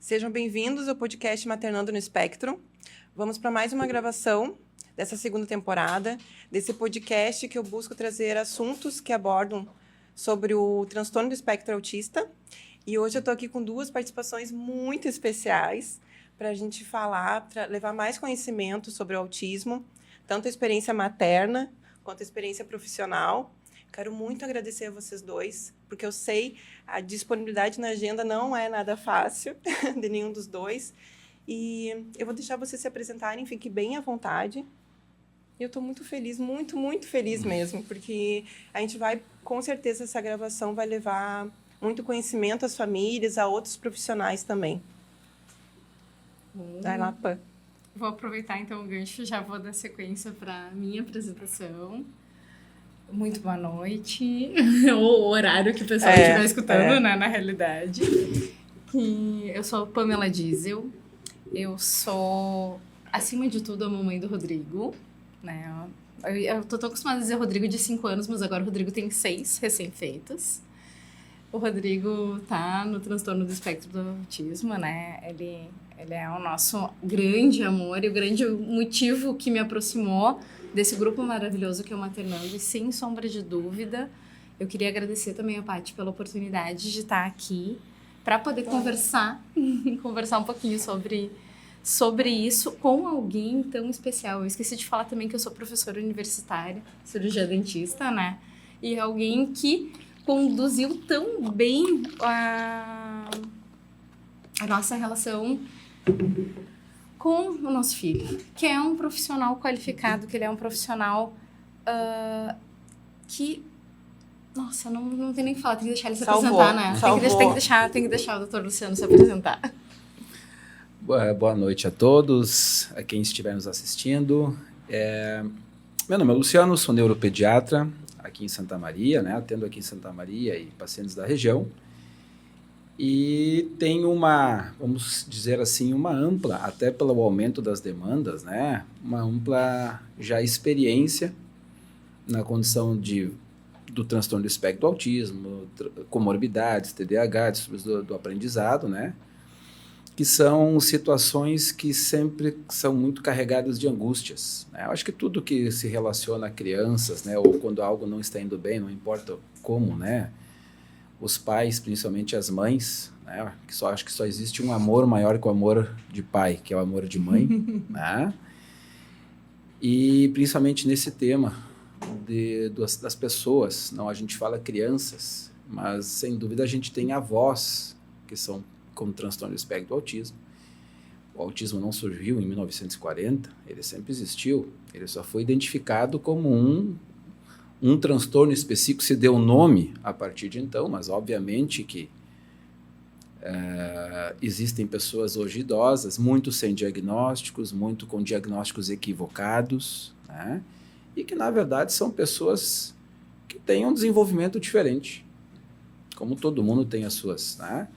Sejam bem-vindos ao podcast Maternando no Espectro. Vamos para mais uma gravação dessa segunda temporada, desse podcast que eu busco trazer assuntos que abordam sobre o transtorno do espectro autista. E hoje eu estou aqui com duas participações muito especiais para a gente falar, levar mais conhecimento sobre o autismo, tanto a experiência materna quanto a experiência profissional. Quero muito agradecer a vocês dois, porque eu sei a disponibilidade na agenda não é nada fácil de nenhum dos dois. E eu vou deixar vocês se apresentarem, fiquem bem à vontade. Eu estou muito feliz, muito, muito feliz mesmo, porque a gente vai, com certeza, essa gravação vai levar muito conhecimento às famílias, a outros profissionais também. Vai lá, Pã. Vou aproveitar, então, o gancho, já vou dar sequência para a minha apresentação. Muito boa noite, o horário que o pessoal estiver escutando, né, na realidade. E eu sou Pamela Diesel, eu sou, acima de tudo, a mamãe do Rodrigo, né? Eu tô tão acostumada a dizer Rodrigo de 5 anos, mas agora o Rodrigo tem 6 recém-feitas. O Rodrigo tá no transtorno do espectro do autismo, né? Ele é o nosso grande amor e o grande motivo que me aproximou desse grupo maravilhoso que é o Maternando. E sem sombra de dúvida, eu queria agradecer também a Paty pela oportunidade de estar aqui para poder conversar um pouquinho sobre isso com alguém tão especial. Eu esqueci de falar também que eu sou professora universitária, cirurgia dentista, né? E alguém que conduziu tão bem a nossa relação com o nosso filho, que é um profissional qualificado, que ele é um profissional que... Nossa, não tem nem o que falar, tem que deixar ele se apresentar, né? Tem que deixar o doutor Luciano se apresentar. Boa noite a todos, a quem estiver nos assistindo. Meu nome é Luciano, sou neuropediatra aqui em Santa Maria, né? Atendo aqui em Santa Maria e pacientes da região. E tenho vamos dizer assim, uma ampla, até pelo aumento das demandas, né? Uma ampla já experiência na condição do transtorno do espectro do autismo, comorbidades, TDAH, distúrbios do aprendizado, né? Que são situações que sempre são muito carregadas de angústias, né? Eu acho que tudo que se relaciona a crianças, né? Ou quando algo não está indo bem, não importa como, né? Os pais, principalmente as mães, né? Acho que só existe um amor maior que o amor de pai, que é o amor de mãe, né? E principalmente nesse tema das pessoas, não, a gente fala crianças, mas sem dúvida a gente tem avós que são com transtorno do espectro do autismo. O autismo não surgiu em 1940, ele sempre existiu, ele só foi identificado como um transtorno específico, se deu nome a partir de então, mas obviamente que existem pessoas hoje idosas, muito sem diagnósticos, muito com diagnósticos equivocados, né? E que na verdade são pessoas que têm um desenvolvimento diferente, como todo mundo tem as suas, né?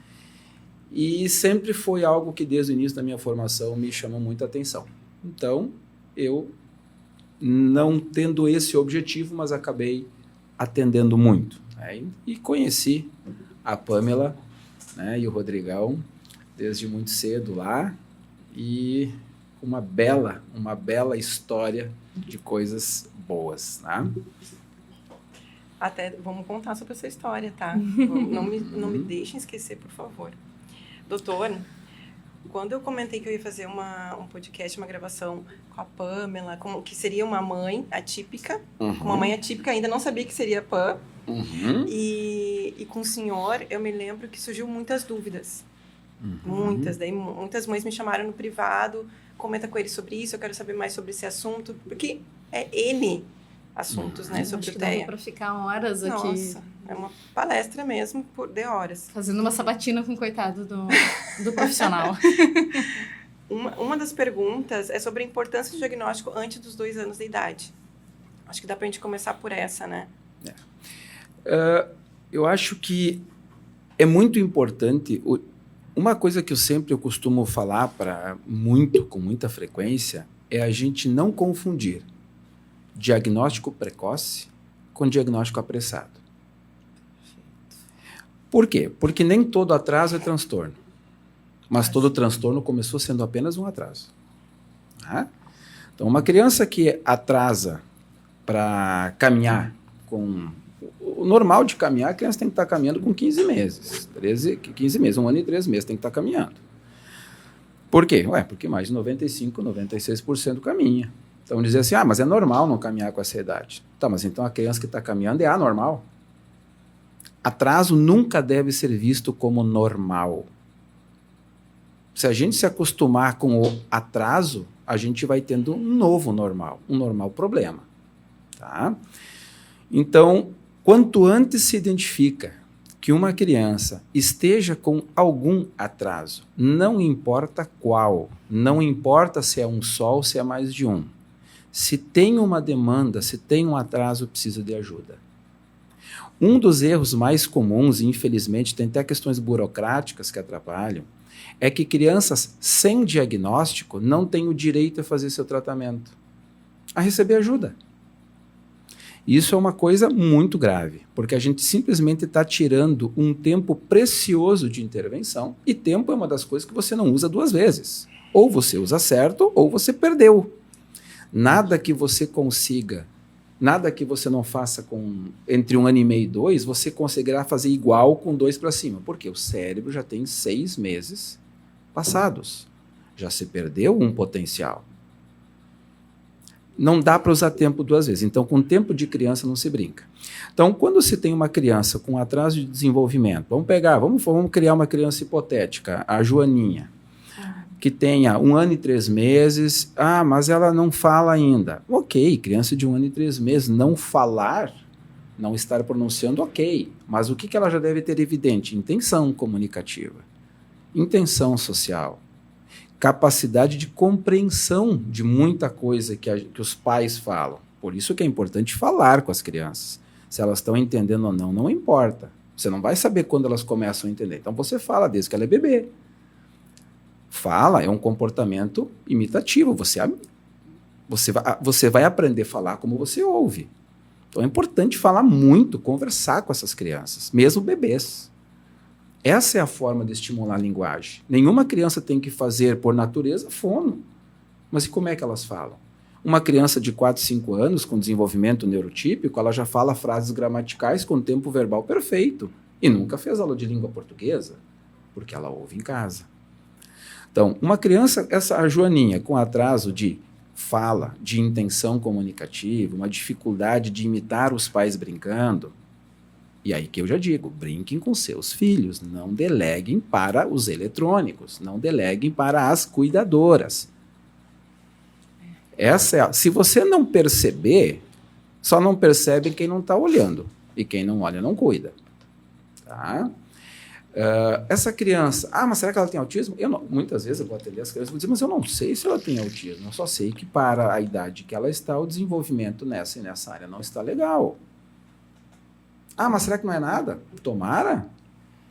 E sempre foi algo que desde o início da minha formação me chamou muita atenção. Então, eu não tendo esse objetivo, mas acabei atendendo muito, né? E conheci a Pamela, né, e o Rodrigão desde muito cedo lá, e uma bela história de coisas boas, né? Até vamos contar sobre essa história, tá? Não me deixem esquecer, por favor. Doutor, quando eu comentei que eu ia fazer um podcast, uma gravação com a Pamela, que seria uma mãe atípica, uma mãe atípica, ainda não sabia que seria Pam, e com o senhor, eu me lembro que surgiu muitas dúvidas. Daí muitas mães me chamaram no privado, comenta com ele sobre isso, eu quero saber mais sobre esse assunto, porque é N assuntos, né, sobre o TEA. Dá para ficar horas aqui. Nossa, é uma palestra mesmo, de horas. Fazendo uma sabatina com o coitado do profissional. Uma das perguntas é sobre a importância do diagnóstico antes dos 2 anos de idade. Acho que dá para a gente começar por essa, né? Eu acho que é muito importante. Uma coisa que eu costumo falar com muita frequência, é a gente não confundir diagnóstico precoce com diagnóstico apressado. Por quê? Porque nem todo atraso é transtorno. Mas todo transtorno começou sendo apenas um atraso. Tá? Então, uma criança que atrasa para caminhar com... O normal de caminhar, a criança tem que estar caminhando com 15 meses. 15 meses, 1 ano e 3 meses tem que estar caminhando. Por quê? Porque mais de 95%, 96% caminha. Então, dizer assim, mas é normal não caminhar com essa idade. Tá, mas então a criança que está caminhando é anormal? Atraso nunca deve ser visto como normal. Se a gente se acostumar com o atraso, a gente vai tendo um novo normal, um normal problema. Tá? Então, quanto antes se identifica que uma criança esteja com algum atraso, não importa qual, não importa se é um só ou se é mais de um, se tem uma demanda, se tem um atraso, precisa de ajuda. Um dos erros mais comuns, e infelizmente tem até questões burocráticas que atrapalham, é que crianças sem diagnóstico não têm o direito a fazer seu tratamento, a receber ajuda. Isso é uma coisa muito grave, porque a gente simplesmente está tirando um tempo precioso de intervenção, e tempo é uma das coisas que você não usa 2 vezes. Ou você usa certo, ou você perdeu. Nada que você consiga, nada que você não faça entre 1 ano e meio e 2, você conseguirá fazer igual com 2 para cima, porque o cérebro já tem 6 meses passados. Já se perdeu um potencial. Não dá para usar tempo 2 vezes. Então, com tempo de criança não se brinca. Então, quando se tem uma criança com atraso de desenvolvimento, vamos criar uma criança hipotética, a Joaninha, que tenha 1 ano e 3 meses, mas ela não fala ainda. Ok, criança de 1 ano e 3 meses, não falar, não estar pronunciando, ok. Mas o que ela já deve ter evidente? Intenção comunicativa, intenção social, capacidade de compreensão de muita coisa que os pais falam. Por isso que é importante falar com as crianças. Se elas estão entendendo ou não, não importa. Você não vai saber quando elas começam a entender. Então você fala desde que ela é bebê. Fala, é um comportamento imitativo. Você vai aprender a falar como você ouve. Então é importante falar muito, conversar com essas crianças, mesmo bebês. Essa é a forma de estimular a linguagem. Nenhuma criança tem que fazer, por natureza, fono. Mas e como é que elas falam? Uma criança de 4, 5 anos, com desenvolvimento neurotípico, ela já fala frases gramaticais com tempo verbal perfeito. E nunca fez aula de língua portuguesa, porque ela ouve em casa. Então, uma criança, a Joaninha, com atraso de fala, de intenção comunicativa, uma dificuldade de imitar os pais brincando, e aí que eu já digo, brinquem com seus filhos, não deleguem para os eletrônicos, não deleguem para as cuidadoras. Se você não perceber, só não percebe quem não está olhando, e quem não olha não cuida. Tá? Essa criança, mas será que ela tem autismo? Muitas vezes eu vou atender as crianças e vou dizer, mas eu não sei se ela tem autismo, eu só sei que para a idade que ela está, o desenvolvimento nessa área não está legal. Mas será que não é nada? Tomara.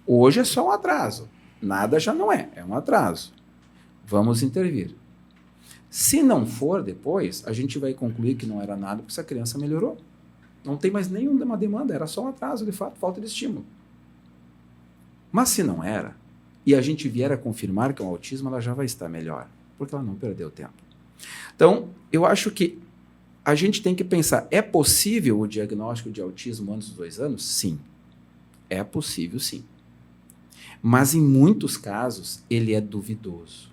Hoje é só um atraso. Nada já não é um atraso. Vamos intervir. Se não for depois, a gente vai concluir que não era nada porque essa criança melhorou. Não tem mais nenhuma demanda, era só um atraso, de fato, falta de estímulo. Mas se não era, e a gente vier a confirmar que é um autismo, ela já vai estar melhor, porque ela não perdeu tempo. Então, eu acho que a gente tem que pensar, é possível o diagnóstico de autismo antes dos 2 anos? Sim. É possível, sim. Mas em muitos casos, ele é duvidoso.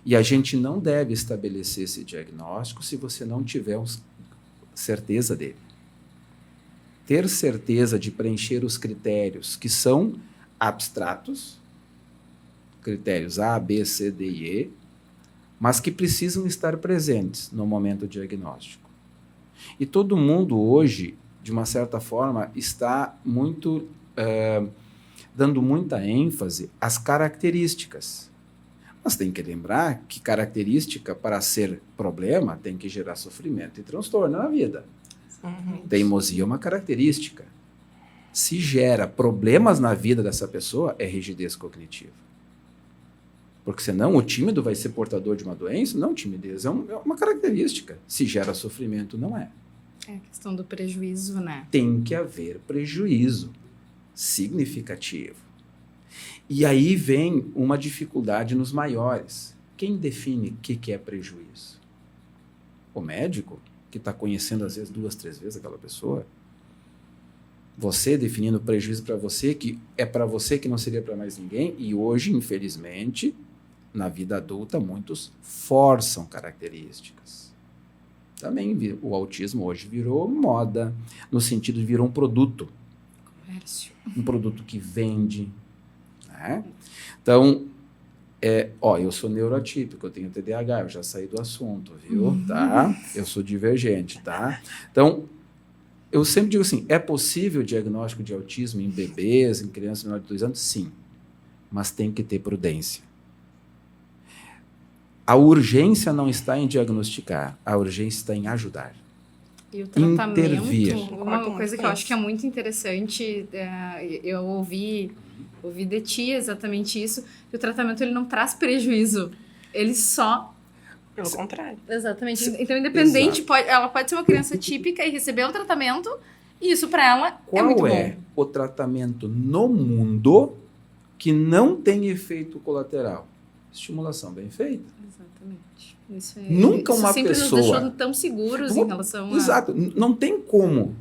E a gente não deve estabelecer esse diagnóstico se você não tiver certeza dele. Ter certeza de preencher os critérios que são abstratos, critérios A, B, C, D e E, mas que precisam estar presentes no momento diagnóstico. E todo mundo hoje, de uma certa forma, está muito dando muita ênfase às características. Mas tem que lembrar que característica, para ser problema, tem que gerar sofrimento e transtorno na vida. Teimosia é uma característica. Se gera problemas na vida dessa pessoa, é rigidez cognitiva. Porque senão o tímido vai ser portador de uma doença? Não, timidez é uma característica. Se gera sofrimento, não é. É a questão do prejuízo, né? Tem que haver prejuízo significativo. E aí vem uma dificuldade nos maiores. Quem define o que é prejuízo? O médico, que está conhecendo às vezes 2, 3 vezes aquela pessoa? Você definindo prejuízo para você, que é para você, que não seria para mais ninguém? E hoje, infelizmente, na vida adulta, muitos forçam características. Também o autismo hoje virou moda, no sentido de virou um produto. Comércio. Um produto que vende. Né? Então, eu sou neuroatípico, eu tenho TDAH, eu já saí do assunto, viu? Tá? Eu sou divergente, tá? Então, eu sempre digo assim, é possível o diagnóstico de autismo em bebês, em crianças menores de 2 anos? Sim, mas tem que ter prudência. A urgência não está em diagnosticar, a urgência está em ajudar. E o tratamento, intervir. Uma coisa que eu acho que é muito interessante, eu ouvi de ti exatamente isso, que o tratamento ele não traz prejuízo, ele só... Pelo contrário. Exatamente. Então, independente, ela pode ser uma criança típica e receber o tratamento, e isso para ela é muito bom. Qual é o tratamento no mundo que não tem efeito colateral? Estimulação bem feita. Exatamente. Isso Nunca isso uma sempre pessoa... nos deixou tão seguros em relação a... Exato. Não tem como.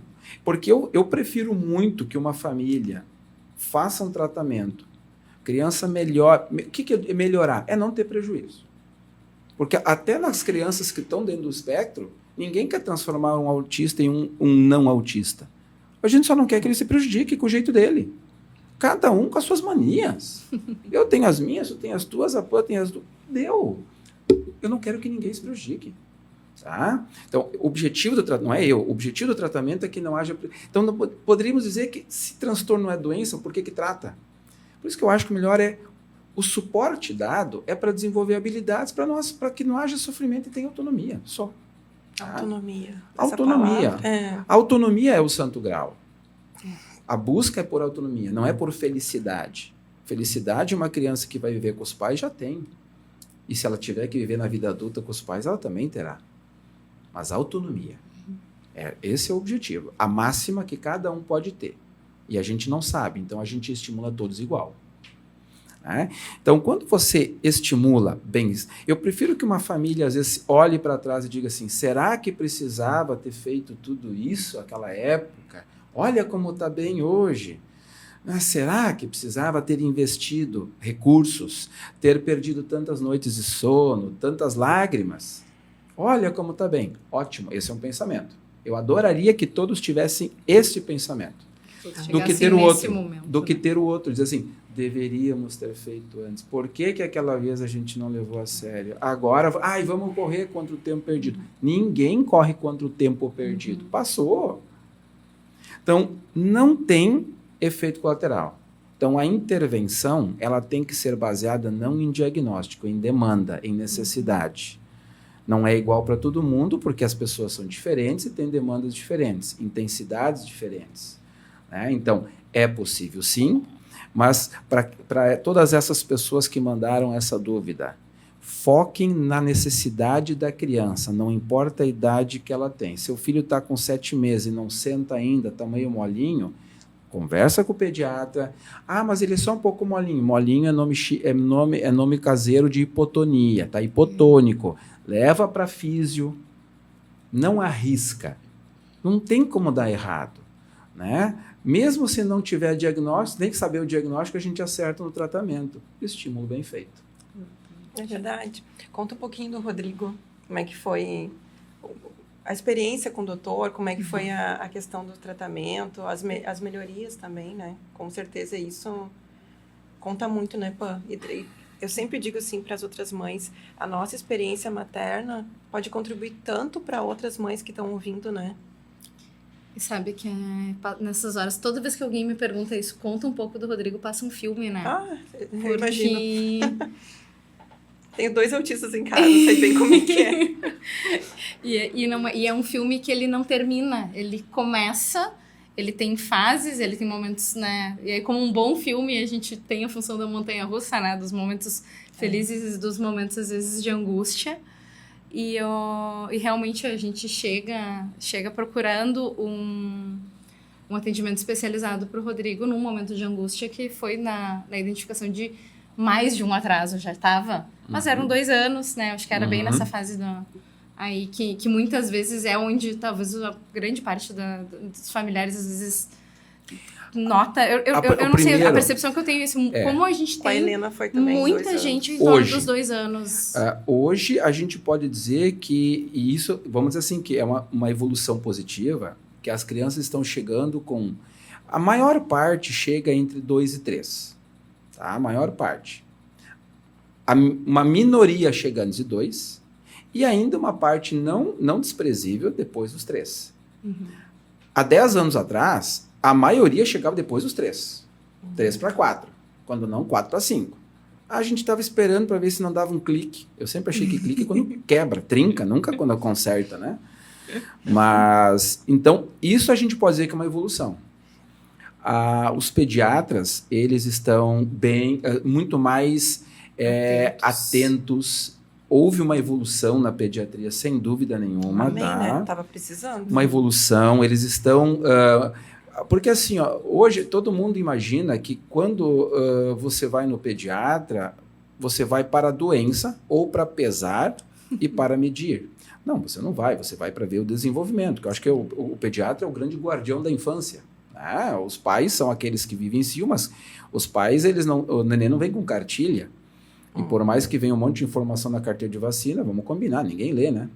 Porque eu prefiro muito que uma família faça um tratamento, criança melhor... O que é melhorar? É não ter prejuízo. Porque até nas crianças que estão dentro do espectro, ninguém quer transformar um autista em um não autista. A gente só não quer que ele se prejudique com o jeito dele. Cada um com as suas manias. Eu tenho as minhas, tu tem as tuas, a Pã tem as tuas. Deu. Eu não quero que ninguém se prejudique. Tá? Então, o objetivo do tratamento, não é eu, o objetivo do tratamento é que não haja... Então, não, poderíamos dizer que se transtorno não é doença, por que trata? Por isso que eu acho que o melhor é o suporte dado é para desenvolver habilidades para que não haja sofrimento e tenha autonomia, só. Tá? Autonomia. Autonomia. Autonomia é o santo grau. A busca é por autonomia, não é por felicidade. Felicidade, uma criança que vai viver com os pais já tem. E se ela tiver que viver na vida adulta com os pais, ela também terá. Mas autonomia. Esse é o objetivo. A máxima que cada um pode ter. E a gente não sabe, então a gente estimula todos igual. Né? Então, quando você estimula bem, eu prefiro que uma família às vezes olhe para trás e diga assim, será que precisava ter feito tudo isso naquela época? Olha como está bem hoje. Mas será que precisava ter investido recursos, ter perdido tantas noites de sono, tantas lágrimas? Olha como está bem. Ótimo, esse é um pensamento. Eu adoraria que todos tivessem esse pensamento. Do que ter o outro. Do que ter o outro. Dizer assim, deveríamos ter feito antes. Por que aquela vez a gente não levou a sério? Agora, vamos correr contra o tempo perdido. Ninguém corre contra o tempo perdido. Passou. Então, não tem efeito colateral. Então, a intervenção, ela tem que ser baseada não em diagnóstico, em demanda, em necessidade. Não é igual para todo mundo, porque as pessoas são diferentes e têm demandas diferentes, intensidades diferentes. Né? Então, é possível sim, mas para todas essas pessoas que mandaram essa dúvida, foquem na necessidade da criança, não importa a idade que ela tem. Seu filho está com 7 meses e não senta ainda, está meio molinho, conversa com o pediatra. Mas ele é só um pouco molinho. Molinho é nome caseiro de hipotonia, tá? Hipotônico. Leva para físio, não arrisca. Não tem como dar errado, né? Mesmo se não tiver diagnóstico, tem que saber o diagnóstico, a gente acerta no tratamento. Estímulo bem feito. É verdade. Conta um pouquinho do Rodrigo, como é que foi a experiência com o doutor, como é que foi a questão do tratamento, as melhorias também, né? Com certeza isso conta muito, né, Pã? E eu sempre digo assim para as outras mães, a nossa experiência materna pode contribuir tanto para outras mães que estão ouvindo, né? E sabe que nessas horas, toda vez que alguém me pergunta isso, conta um pouco do Rodrigo, passa um filme, né? Eu imagino. Tenho 2 autistas em casa, sei bem como é que é. E é um filme que ele não termina, ele começa, ele tem fases, ele tem momentos, né? E aí, como um bom filme, a gente tem a função da montanha-russa, né? Dos momentos felizes e dos momentos, às vezes, de angústia. E realmente a gente chega procurando um atendimento especializado para o Rodrigo num momento de angústia que foi na identificação de mais de um atraso, já estava, mas eram 2 anos, né? Acho que era bem nessa fase aí que muitas vezes é onde talvez a grande parte dos familiares às vezes nota. Eu não sei, a percepção que eu tenho é assim, como a gente Com a tem Helena foi também muita gente em torno dos 2 anos. Hoje a gente pode dizer que, e isso, vamos dizer assim, que é uma evolução positiva, que as crianças estão chegando com... A maior parte chega entre 2 e 3. Tá? A maior parte. Uma minoria chega antes de 2 e ainda uma parte não desprezível depois dos 3. Há 10 anos atrás, a maioria chegava depois dos 3. 3 para 4. Quando não, 4 para 5. A gente estava esperando para ver se não dava um clique. Eu sempre achei que clique é quando quebra, trinca, nunca quando conserta, né? Mas, então, isso a gente pode dizer que é uma evolução. Os pediatras, eles estão muito mais atentos. Houve uma evolução na pediatria, sem dúvida nenhuma. Amém, né? Tava precisando. Uma evolução, eles estão... porque assim, hoje todo mundo imagina que quando você vai no pediatra, você vai para a doença ou para pesar e para medir. Não, você não vai, você vai para ver o desenvolvimento, que eu acho que o pediatra é o grande guardião da infância. Os pais são aqueles que vivem em si, mas os pais, o neném não vem com cartilha. E por mais que venha um monte de informação na carteira de vacina, vamos combinar, ninguém lê, né?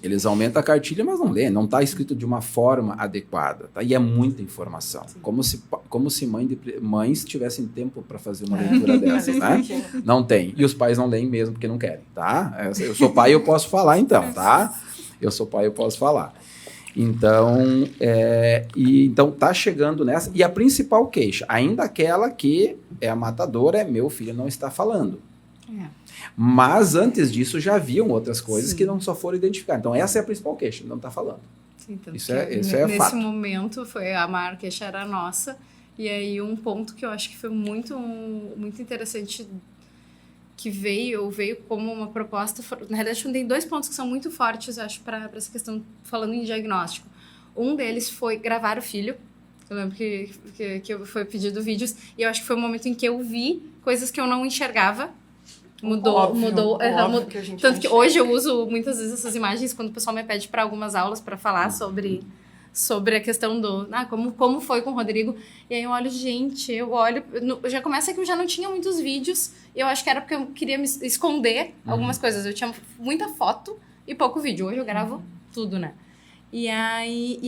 Eles aumentam a cartilha, mas não lê, não está escrito de uma forma adequada, tá? E é muita informação. Como se mães tivessem tempo para fazer uma leitura dessas, né? Não tem. E os pais não leem mesmo porque não querem, tá? Eu sou pai, eu posso falar então, tá? Eu sou pai, eu posso falar. Então, então tá chegando nessa. E a principal queixa, ainda aquela que é a matadora, meu filho não está falando. Mas antes disso já haviam outras coisas que não só foram identificadas. Então essa é a principal queixa, não está falando. Sim, isso é nesse fato. momento a maior queixa era nossa. E aí um ponto que eu acho que foi muito interessante que veio como uma proposta. Na realidade, tem 2 pontos que são muito fortes, eu acho, para essa questão, falando em diagnóstico. Um deles foi gravar o filho. Eu lembro que foi pedido vídeos, e eu acho que foi o momento em que eu vi coisas que eu não enxergava. Mudou. Tanto que hoje eu uso muitas vezes essas imagens quando o pessoal me pede para algumas aulas para falar sobre a questão como foi com o Rodrigo. E aí eu olho, já começa que eu já não tinha muitos vídeos, e eu acho que era porque eu queria me esconder algumas coisas. Eu tinha muita foto e pouco vídeo. Hoje eu gravo tudo, né? E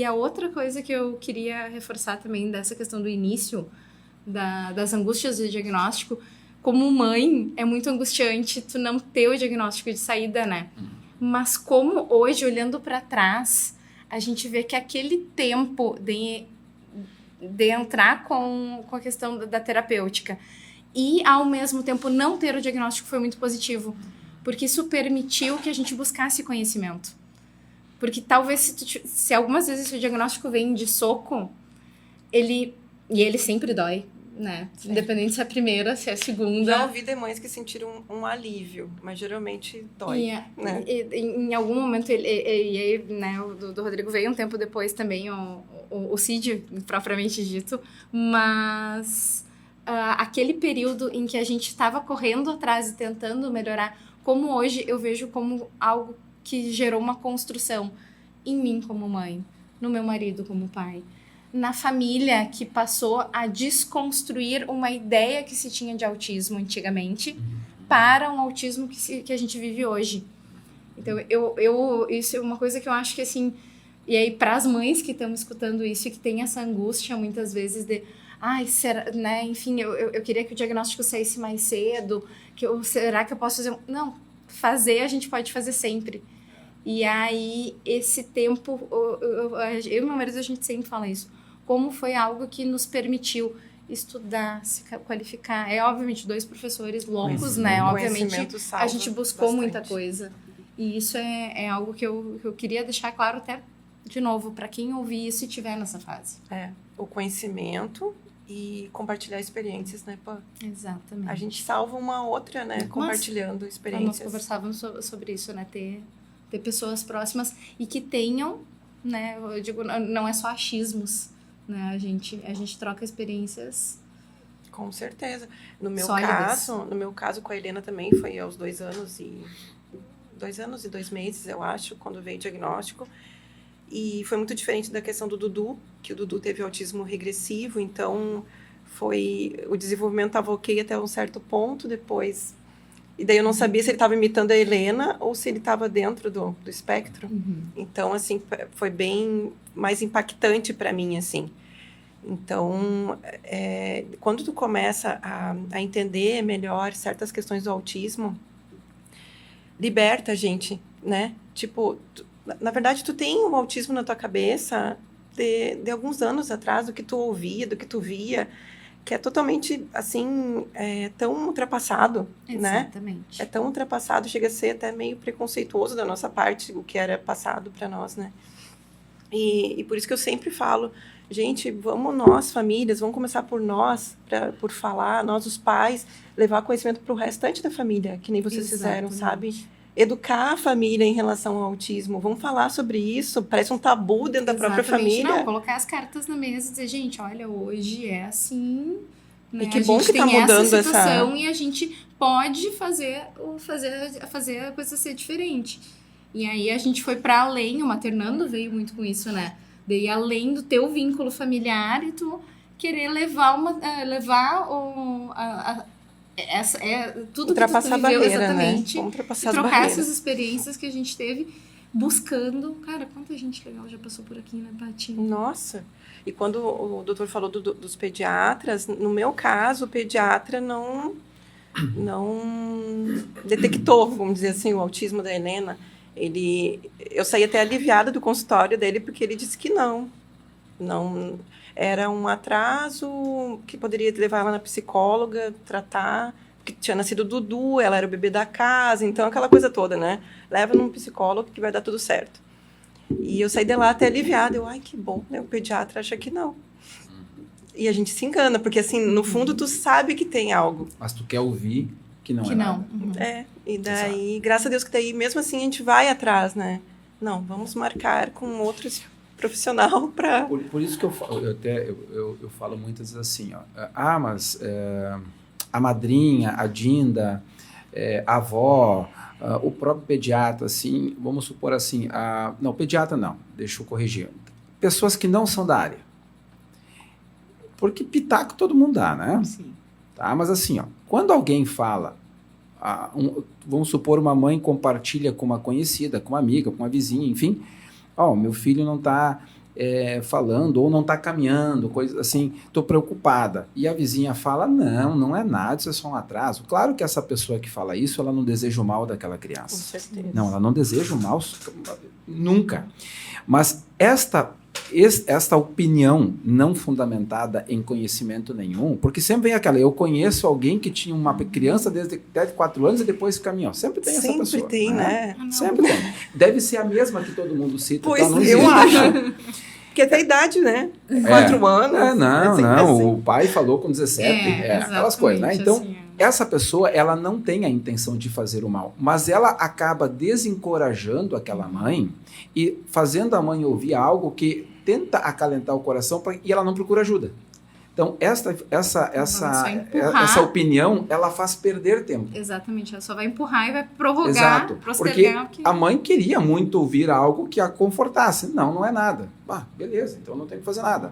a outra coisa que eu queria reforçar também dessa questão do início, das angústias de diagnóstico, como mãe, é muito angustiante tu não ter o diagnóstico de saída, né? Mas como hoje, olhando para trás, a gente vê que aquele tempo de entrar com a questão da terapêutica e, ao mesmo tempo, não ter o diagnóstico foi muito positivo, porque isso permitiu que a gente buscasse conhecimento. Porque talvez, se algumas vezes o diagnóstico vem de soco, ele sempre dói, né? Sim. Independente se é a primeira, se é a segunda. Já ouvi de mães que sentiram um alívio, mas geralmente dói. Né? Em algum momento, né, o do Rodrigo veio um tempo depois também, o CID, propriamente dito, mas aquele período em que a gente estava correndo atrás e tentando melhorar, como hoje eu vejo como algo que gerou uma construção em mim como mãe, no meu marido como pai, na família que passou a desconstruir uma ideia que se tinha de autismo antigamente para um autismo que a gente vive hoje. Então, isso é uma coisa que eu acho que, assim, e aí para as mães que estão escutando isso e que tem essa angústia muitas vezes de, será, né, enfim, eu queria que o diagnóstico saísse mais cedo, será que eu posso fazer? Não, fazer a gente pode fazer sempre. E aí, esse tempo, eu e meu marido, a gente sempre fala isso, como foi algo que nos permitiu estudar, se qualificar. Obviamente, 2 professores loucos, né? Obviamente, a gente buscou bastante. Muita coisa. E isso é algo que eu queria deixar claro até, de novo, para quem ouvir isso e estiver nessa fase. O conhecimento e compartilhar experiências, né, Pã? Exatamente. A gente salva uma outra, né? Compartilhando experiências. Nós conversávamos sobre isso, né? Ter pessoas próximas e que tenham né? Eu digo, não é só achismos, né? A gente troca experiências. Com certeza. No meu caso com a Helena também foi aos 2 anos e 2 meses, eu acho, quando veio o diagnóstico. E foi muito diferente da questão do Dudu, que o Dudu teve autismo regressivo, então o desenvolvimento estava ok até um certo ponto, depois... E daí eu não sabia se ele estava imitando a Helena ou se ele estava dentro do espectro. Então, assim, foi bem mais impactante para mim, assim. Então, quando tu começa a entender melhor certas questões do autismo, liberta a gente, né? Tipo, na verdade, tu tem um autismo na tua cabeça de alguns anos atrás, do que tu ouvia, do que tu via, que é totalmente, assim, tão ultrapassado, né? Exatamente. É tão ultrapassado, chega a ser até meio preconceituoso da nossa parte, o que era passado para nós, né? E por isso que eu sempre falo, gente, vamos nós, famílias, vamos começar por nós, por falar, nós, os pais, levar conhecimento para o restante da família, que nem vocês fizeram, sabe? Educar a família em relação ao autismo. Vamos falar sobre isso. Parece um tabu dentro da própria família. Não, colocar as cartas na mesa e dizer, gente, olha, hoje é assim. Né? E que bom que está mudando essa situação e a gente pode fazer a coisa ser diferente. E aí a gente foi para além, o maternando veio muito com isso, né? Daí além do teu vínculo familiar e tu querer levar tudo ultrapassar que tu viveu, a barreira, exatamente, né? Ultrapassar e trocar barreiras. essas experiências que a gente teve buscando. Cara, quanta gente legal já passou por aqui, né, Paty? Nossa! E quando o doutor falou dos pediatras, no meu caso, o pediatra não detectou, vamos dizer assim, o autismo da Helena. Eu saí até aliviada do consultório dele, porque ele disse que não era um atraso que poderia levar ela na psicóloga, tratar, porque tinha nascido Dudu, ela era o bebê da casa, então aquela coisa toda, né? Leva num psicólogo que vai dar tudo certo. E eu saí de lá até aliviada, ai, que bom, né? O pediatra acha que não. E a gente se engana, porque assim, no fundo tu sabe que tem algo. Mas tu quer ouvir que não é nada. E daí, graças a Deus que daí, mesmo assim, a gente vai atrás, né? Não, vamos marcar com outros profissional para... Por isso que eu falo muitas vezes assim, mas a madrinha, a Dinda, a avó, o próprio pediatra, assim, vamos supor assim, não, pediatra não, deixa eu corrigir, pessoas que não são da área. Porque pitaco todo mundo dá, né? Sim. Tá? Mas assim, quando alguém fala, vamos supor uma mãe compartilha com uma conhecida, com uma amiga, com uma vizinha, enfim, meu filho não está falando ou não está caminhando, coisa assim, estou preocupada. E a vizinha fala, não é nada, isso é só um atraso. Claro que essa pessoa que fala isso, ela não deseja o mal daquela criança. Com certeza. Não, ela não deseja o mal nunca. Mas esta opinião não fundamentada em conhecimento nenhum, porque sempre vem aquela, eu conheço alguém que tinha uma criança desde 4 anos e depois caminhou. Sempre tem essa pessoa. Sempre tem, né? Sempre tem. Deve ser a mesma que todo mundo cita. Pois, eu acho. Porque até a idade, né? 4 anos. Não. Assim. O pai falou com 17. Aquelas coisas, né? Então, assim, essa pessoa, ela não tem a intenção de fazer o mal, mas ela acaba desencorajando aquela mãe e fazendo a mãe ouvir algo que tenta acalentar o coração e ela não procura ajuda. Então, essa opinião, ela faz perder tempo. Exatamente, ela só vai empurrar e vai prorrogar, exato, postergar. Porque a mãe queria muito ouvir algo que a confortasse. Não é nada. Beleza, então não tem que fazer nada.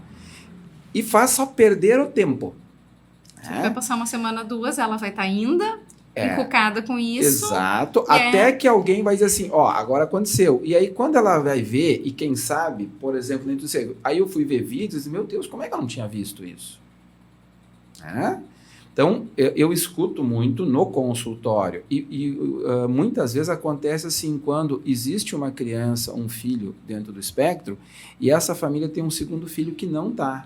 E faz só perder o tempo. Vai passar uma semana, 2, ela vai estar ainda encucada com isso. Exato, até que alguém vai dizer assim, agora aconteceu. E aí, quando ela vai ver, e quem sabe, por exemplo, aí eu fui ver vídeos e, meu Deus, como é que eu não tinha visto isso? Então, eu escuto muito no consultório e muitas vezes acontece assim, quando existe uma criança, um filho dentro do espectro, e essa família tem um segundo filho que não está.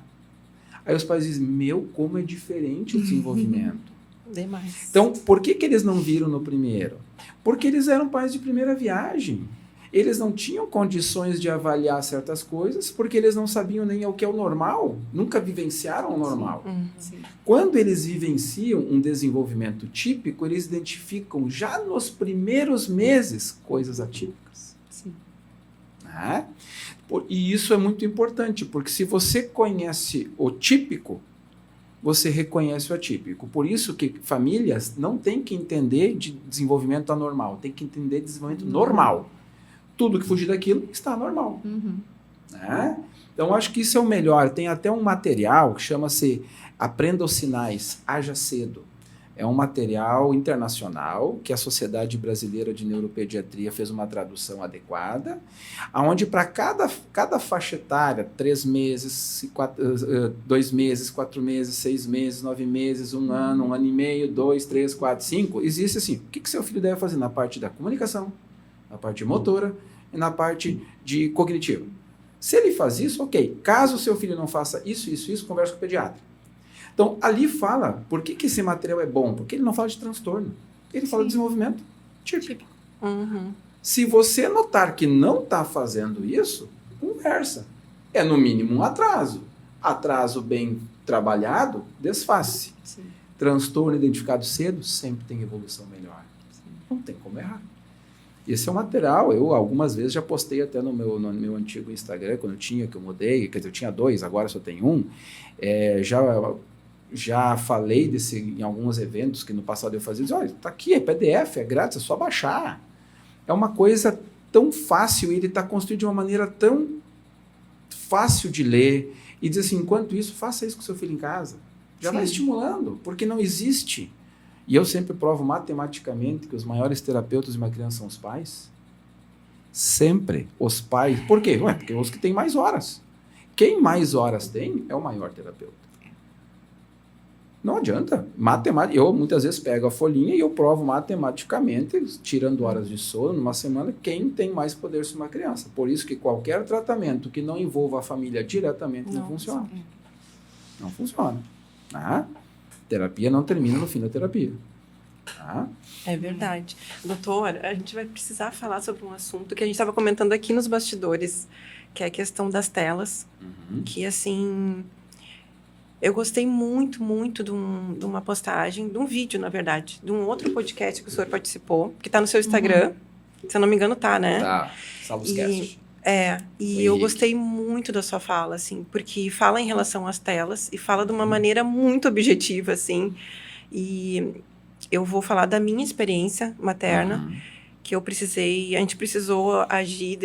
Aí os pais dizem, como é diferente o desenvolvimento. Demais. Então, por que eles não viram no primeiro? Porque eles eram pais de primeira viagem. Eles não tinham condições de avaliar certas coisas, porque eles não sabiam nem o que é o normal, nunca vivenciaram o normal. Sim. Quando eles vivenciam um desenvolvimento típico, eles identificam já nos primeiros meses coisas atípicas. Sim. Né? E isso é muito importante, porque se você conhece o típico, você reconhece o atípico. Por isso que famílias não têm que entender de desenvolvimento anormal, tem que entender de desenvolvimento normal. Tudo que fugir daquilo está anormal. Né? Então, acho que isso é o melhor. Tem até um material que chama-se Aprenda os Sinais, Haja Cedo. É um material internacional que a Sociedade Brasileira de Neuropediatria fez uma tradução adequada, onde para cada faixa etária, 3 meses, 2 meses, 4 meses, 6 meses, 9 meses, 1 ano, 1 ano e meio, 2, 3, 4, 5, existe assim, o que seu filho deve fazer na parte da comunicação, na parte motora e na parte de cognitivo. Se ele faz isso, ok. Caso o seu filho não faça isso, conversa com o pediatra. Então, ali fala, por que esse material é bom? Porque ele não fala de transtorno, ele fala de desenvolvimento típico. Se você notar que não está fazendo isso, conversa. É no mínimo um atraso. Atraso bem trabalhado, desface. Sim. Transtorno identificado cedo, sempre tem evolução melhor. Não tem como errar. Esse é um material, eu algumas vezes já postei até no meu antigo Instagram, quando eu tinha, que eu mudei, quer dizer, eu tinha 2, agora só tenho 1. Já falei em alguns eventos que no passado eu fazia, olha, tá aqui, é PDF, é grátis, é só baixar. É uma coisa tão fácil e ele está construído de uma maneira tão fácil de ler e dizer assim, enquanto isso, faça isso com seu filho em casa. Já vai estimulando, porque não existe. E eu sempre provo matematicamente que os maiores terapeutas de uma criança são os pais. Sempre os pais. Por quê? Porque é os que têm mais horas. Quem mais horas tem é o maior terapeuta. Não adianta. Matemática, eu muitas vezes pego a folhinha e eu provo matematicamente, tirando horas de sono numa semana, quem tem mais poder sobre uma criança. Por isso que qualquer tratamento que não envolva a família diretamente não funciona. Não funciona. Terapia não termina no fim da terapia. É verdade. Doutor, a gente vai precisar falar sobre um assunto que a gente estava comentando aqui nos bastidores, que é a questão das telas, que assim... Eu gostei muito, muito de uma postagem, de um vídeo, na verdade, de um outro podcast que o senhor participou, que está no seu Instagram. Se eu não me engano, tá, né? Tá, Salvoscast. E eu gostei muito da sua fala, assim, porque fala em relação às telas e fala de uma maneira muito objetiva, assim. E eu vou falar da minha experiência materna, que a gente precisou agir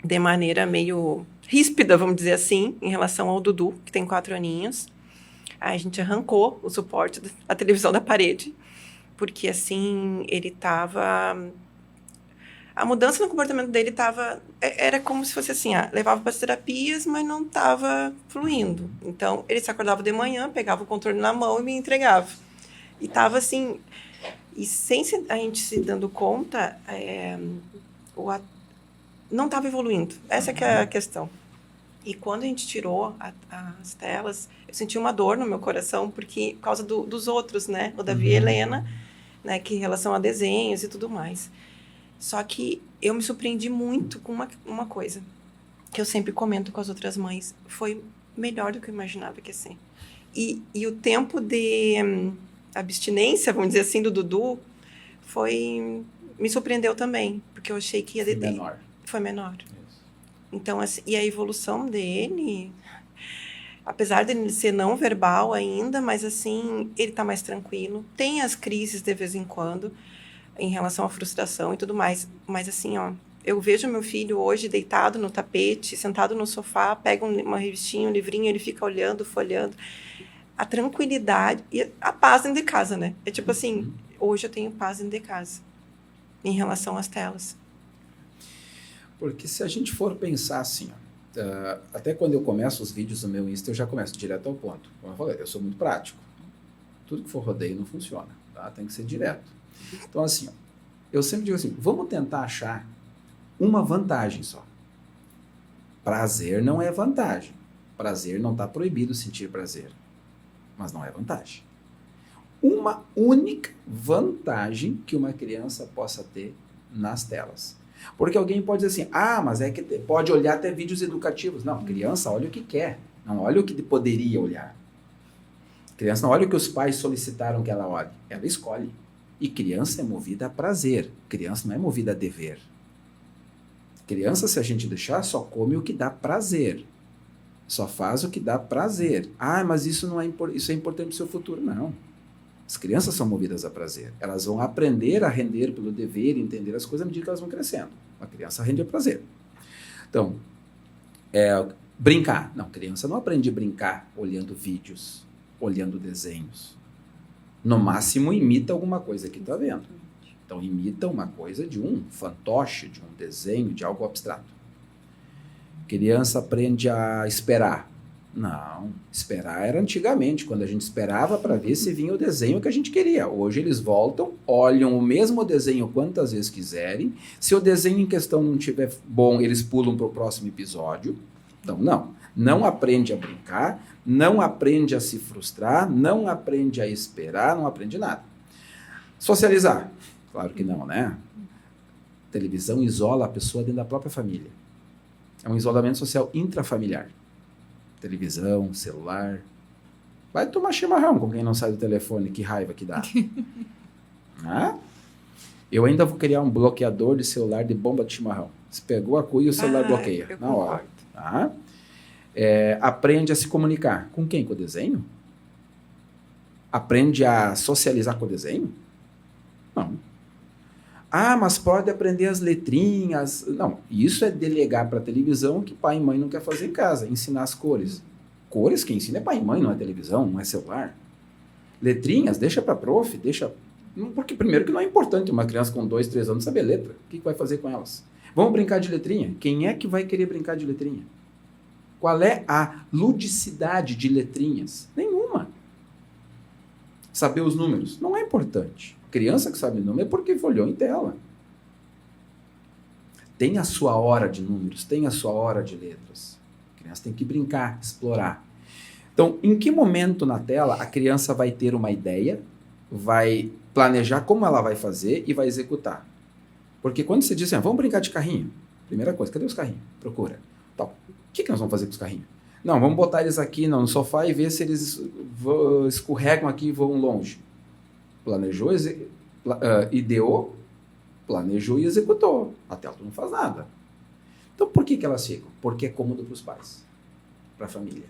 de maneira meio ríspida, vamos dizer assim, em relação ao Dudu, que tem 4 aninhos. Aí a gente arrancou o suporte da televisão da parede, porque, assim, ele tava... A mudança no comportamento dele era como se fosse assim, levava para as terapias, mas não estava fluindo. Então, ele se acordava de manhã, pegava o controle na mão e me entregava. E estava assim... E sem a gente se dando conta, não estava evoluindo. Essa que é a questão. E quando a gente tirou as telas, eu senti uma dor no meu coração, por causa dos outros, né? O Davi e a Helena, né? Que em relação a desenhos e tudo mais. Só que eu me surpreendi muito com uma coisa, que eu sempre comento com as outras mães. Foi melhor do que eu imaginava que ia ser. E o tempo de abstinência, vamos dizer assim, do Dudu, me surpreendeu também, porque eu achei que ia... Foi menor. Então, assim, e a evolução dele, apesar de ele ser não verbal ainda, mas assim, ele tá mais tranquilo. Tem as crises de vez em quando, em relação à frustração e tudo mais. Mas assim, eu vejo meu filho hoje deitado no tapete, sentado no sofá, pega uma revistinha, um livrinho, ele fica olhando, folhando. A tranquilidade e a paz dentro de casa, né? É tipo assim, hoje eu tenho paz dentro de casa, em relação às telas. Porque se a gente for pensar assim, até quando eu começo os vídeos no meu Insta, eu já começo direto ao ponto. Como eu falei, eu sou muito prático. Tudo que for rodeio não funciona, tá? Tem que ser direto. Então, assim, eu sempre digo assim, vamos tentar achar uma vantagem só. Prazer não é vantagem. Prazer não está proibido sentir prazer. Mas não é vantagem. Uma única vantagem que uma criança possa ter nas telas. Porque alguém pode dizer assim, mas é que pode olhar até vídeos educativos. Não, criança olha o que quer, não olha o que poderia olhar. Criança não olha o que os pais solicitaram que ela olhe, ela escolhe. E criança é movida a prazer, criança não é movida a dever. Criança, se a gente deixar, só come o que dá prazer. Só faz o que dá prazer. Ah, mas isso não é isso é importante para o seu futuro. Não. As crianças são movidas a prazer. Elas vão aprender a render pelo dever, entender as coisas à medida que elas vão crescendo. A criança rende a prazer. Então, brincar. Não, criança não aprende a brincar olhando vídeos, olhando desenhos. No máximo, imita alguma coisa que está vendo. Então, imita uma coisa de um fantoche, de um desenho, de algo abstrato. Criança aprende a esperar. Não, esperar era antigamente, quando a gente esperava para ver se vinha o desenho que a gente queria. Hoje eles voltam, olham o mesmo desenho quantas vezes quiserem. Se o desenho em questão não estiver bom, eles pulam para o próximo episódio. Então, não aprende a brincar, não aprende a se frustrar, não aprende a esperar, não aprende nada. Socializar. Claro que não, né? Televisão isola a pessoa dentro da própria família. É um isolamento social intrafamiliar. Televisão, celular. Vai tomar chimarrão com quem não sai do telefone, que raiva que dá. Eu ainda vou criar um bloqueador de celular de bomba de chimarrão. Se pegou a cuia, o celular bloqueia na hora. Tá? Aprende a se comunicar. Com quem? Com o desenho? Aprende a socializar com o desenho? Não. Ah, mas pode aprender as letrinhas. Não, isso é delegar para a televisão que pai e mãe não quer fazer em casa, ensinar as cores. Cores quem ensina é pai e mãe, não é televisão, não é celular. Letrinhas, deixa para prof, porque primeiro que não é importante uma criança com 2, 3 anos saber letra. O que vai fazer com elas? Vamos brincar de letrinha? Quem é que vai querer brincar de letrinha? Qual é a ludicidade de letrinhas? Nenhuma. Saber os números não é importante. Criança que sabe número é porque olhou em tela. Tem a sua hora de números, tem a sua hora de letras. A criança tem que brincar, explorar. Então, em que momento na tela a criança vai ter uma ideia, vai planejar como ela vai fazer e vai executar? Porque quando você diz assim, vamos brincar de carrinho, primeira coisa, cadê os carrinhos? Procura. Então, o que nós vamos fazer com os carrinhos? Não, vamos botar eles aqui no sofá e ver se eles escorregam aqui e voam longe. Planejou, ideou, planejou e executou. A tela não faz nada. Então, por que elas ficam? Porque é cômodo para os pais, para a família.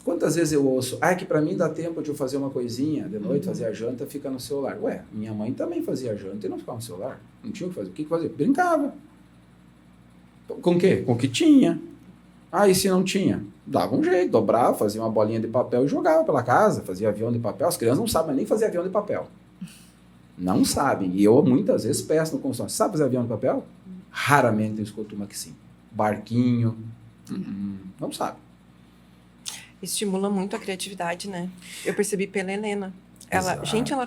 Quantas vezes eu ouço, que para mim dá tempo de eu fazer uma coisinha, de noite, fazer a janta, fica no celular. Ué, minha mãe também fazia a janta e não ficava no celular. Não tinha o que fazer. O que fazia? Brincava. Com o quê? Com o que tinha. E se não tinha? Dava um jeito, dobrava, fazia uma bolinha de papel e jogava pela casa, fazia avião de papel. As crianças não sabem nem fazer avião de papel. Não sabem. E eu muitas vezes peço no consultório, sabe fazer avião de papel? Raramente eu escuto uma que sim. Barquinho, não sabe. Estimula muito a criatividade, né? Eu percebi pela Helena. Ela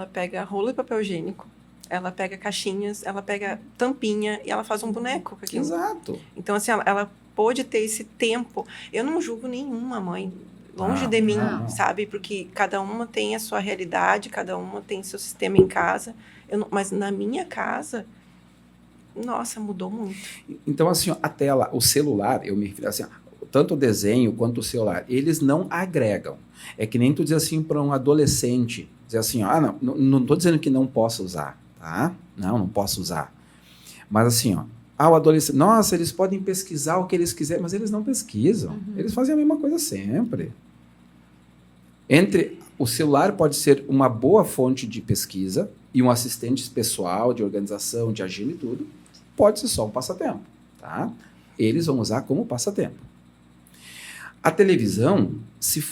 pega rolo de papel higiênico, ela pega caixinhas, ela pega tampinha e ela faz um boneco com aquilo. Exato. Então, assim, ela pôde ter esse tempo. Eu não julgo nenhuma mãe, longe de mim, sabe? Porque cada uma tem a sua realidade, cada uma tem seu sistema em casa. Mas na minha casa, nossa, mudou muito. Então, assim, a tela, o celular, eu me refiro assim, tanto o desenho quanto o celular, eles não agregam. É que nem tu dizer assim para um adolescente, dizer assim, não estou dizendo que não possa usar, tá? Não posso usar. Mas assim, o adolescente, nossa, eles podem pesquisar o que eles quiserem, mas eles não pesquisam. Eles fazem a mesma coisa sempre. O celular pode ser uma boa fonte de pesquisa e um assistente pessoal, de organização, de agenda e tudo, pode ser só um passatempo, tá? Eles vão usar como passatempo. A televisão, se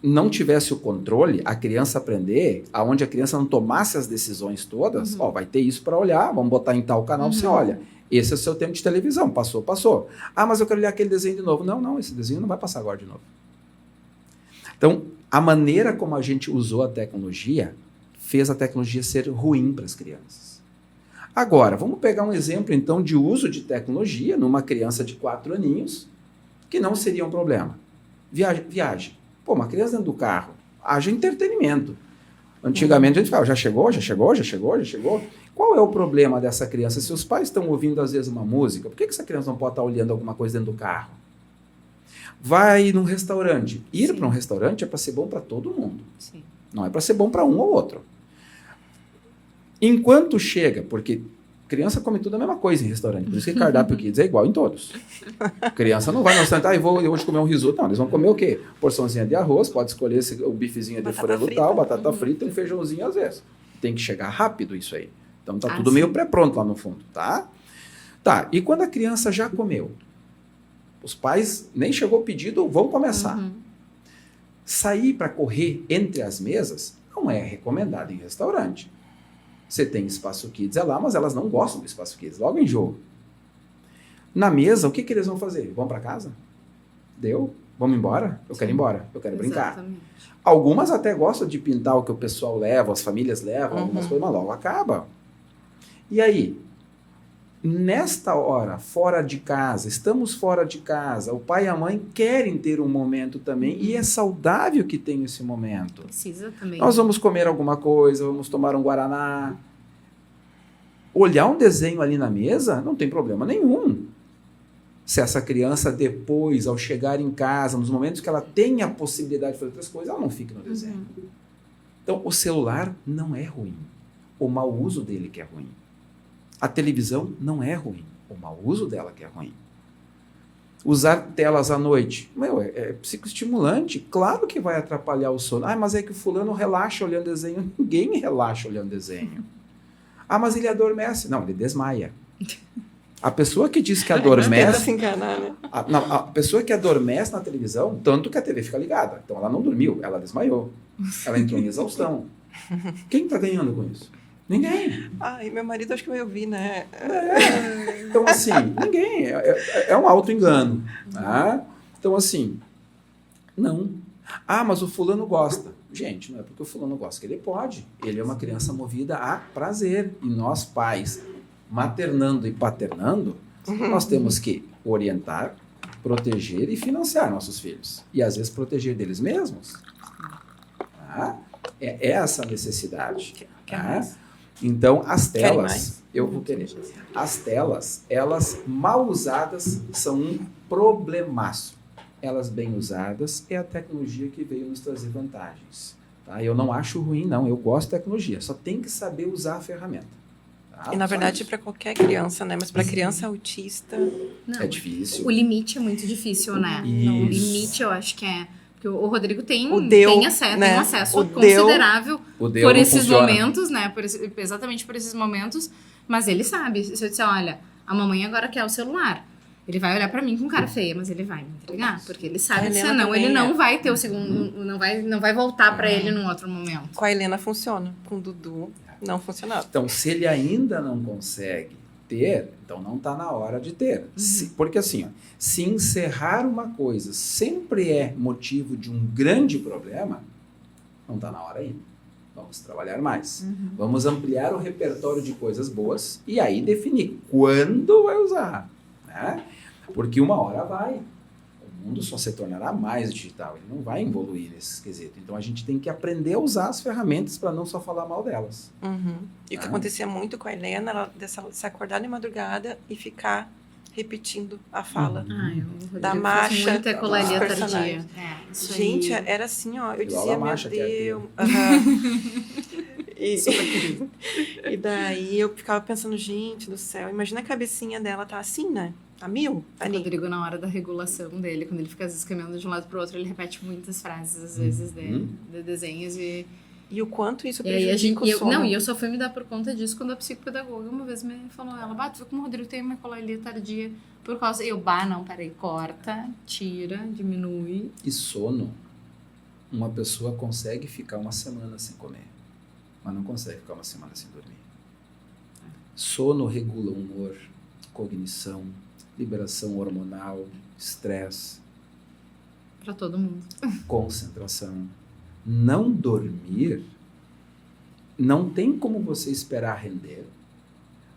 não tivesse o controle, a criança aprender, aonde a criança não tomasse as decisões todas, vai ter isso para olhar, vamos botar em tal canal, você olha. Esse é o seu tempo de televisão, passou. Mas eu quero olhar aquele desenho de novo. Não, esse desenho não vai passar agora de novo. Então, a maneira como a gente usou a tecnologia fez a tecnologia ser ruim para as crianças. Agora, vamos pegar um exemplo, então, de uso de tecnologia numa criança de 4 aninhos, que não seria um problema. Viagem. Uma criança dentro do carro, haja entretenimento. Antigamente a gente falava, já chegou? Qual é o problema dessa criança? Se os pais estão ouvindo às vezes uma música, por que essa criança não pode estar olhando alguma coisa dentro do carro? Vai num restaurante. Ir para um restaurante é para ser bom para todo mundo. Sim. Não é para ser bom para um ou outro. Enquanto chega, porque criança come tudo a mesma coisa em restaurante, por isso que cardápio Kids é igual em todos. Criança não vai no restaurante, vou hoje comer um risoto. Não, eles vão comer o quê? Porçãozinha de arroz, pode escolher o bifezinho de frango tal, batata frita e um feijãozinho às vezes. Tem que chegar rápido isso aí. Então tá tudo meio pré-pronto lá no fundo, tá? Tá, e quando a criança já comeu? Os pais nem chegou o pedido, vão começar. Sair para correr entre as mesas não é recomendado em restaurante. Você tem espaço Kids lá, mas elas não gostam do espaço Kids, logo em jogo. Na mesa, o que eles vão fazer? Vão para casa? Deu? Vamos embora? Eu quero ir embora, eu quero brincar. Algumas até gostam de pintar o que o pessoal leva, as famílias levam, algumas coisas, mas logo acaba. E aí? Nesta hora, fora de casa, estamos fora de casa, o pai e a mãe querem ter um momento também, e é saudável que tenha esse momento. Precisa também. Nós vamos comer alguma coisa, vamos tomar um guaraná. Olhar um desenho ali na mesa, não tem problema nenhum. Se essa criança depois, ao chegar em casa, nos momentos que ela tem a possibilidade de fazer outras coisas, ela não fica no desenho. Então, o celular não é ruim. O mau uso dele que é ruim. A televisão não é ruim, o mau uso dela que é ruim. Usar telas à noite, é psicoestimulante, claro que vai atrapalhar o sono. Ah, mas é que o fulano relaxa olhando desenho. Ninguém relaxa olhando desenho. Ah, mas ele adormece. Não, ele desmaia. A pessoa que diz que adormece... se enganar, né? A pessoa que adormece na televisão, tanto que a TV fica ligada. Então ela não dormiu, ela desmaiou. Ela entrou em exaustão. Quem está ganhando com isso? Ninguém. Ai, meu marido acho que vai ouvir, né? Então, assim, ninguém. É um auto-engano. Tá? Então, assim, não. Ah, mas o fulano gosta. Gente, não é porque o fulano gosta que ele pode. Ele é uma criança movida a prazer. E nós, pais, maternando e paternando, nós temos que orientar, proteger e financiar nossos filhos. E, às vezes, proteger deles mesmos. Tá? É essa a necessidade. Tá? Então, as telas, eu vou querer. As telas, elas mal usadas são um problemaço. Elas bem usadas é a tecnologia que veio nos trazer vantagens. Tá? Eu não acho ruim, não. Eu gosto de tecnologia. Só tem que saber usar a ferramenta. Tá? E, na verdade, para qualquer criança, né? Mas para criança autista... Não, é difícil. O limite é muito difícil, né? Isso. O limite, eu acho que é... Porque o Rodrigo tem acesso, né? tem um acesso considerável por esses funciona. Momentos, né? Exatamente por esses momentos. Mas ele sabe. Se eu disser, olha, a mamãe agora quer o celular. Ele vai olhar pra mim com cara feia, mas ele vai me entregar. Porque ele sabe que senão ele não vai ter o segundo... Não vai voltar pra ele num outro momento. Com a Helena funciona. Com o Dudu não funcionava. Então, se ele ainda não consegue ter, então não está na hora de ter. Porque assim, ó, se encerrar uma coisa sempre é motivo de um grande problema, não está na hora ainda. Vamos trabalhar mais. Vamos ampliar o repertório de coisas boas e aí definir quando vai usar. Né? Porque uma hora vai. O mundo só se tornará mais digital. Ele não vai evoluir nesse quesito. Então a gente tem que aprender a usar as ferramentas para não só falar mal delas. E o que acontecia muito com a Helena, ela se acordar de madrugada e ficar repetindo a fala da Marcha, Muita ecolalia dos tardia. personagens. Gente, era assim, ó, eu Igual dizia, a meu Marcha, que é Deus. E daí eu ficava pensando, gente do céu, imagina a cabecinha dela tá assim, né? A mil, O ali. Rodrigo, na hora da regulação dele, quando ele fica às vezes caminhando de um lado pro outro, ele repete muitas frases, às vezes, de desenhos e... E o quanto isso E aí prejudica o sono. Não, e eu só fui me dar por conta disso quando a psicopedagoga uma vez me falou, ela, tu viu como o Rodrigo tem uma ecolalia tardia por causa... não, peraí, corta, tira, diminui. E sono, uma pessoa consegue ficar uma semana sem comer, mas não consegue ficar uma semana sem dormir. Sono regula o humor, cognição, liberação hormonal, estresse, Pra todo mundo. concentração. Não dormir, não tem como você esperar render,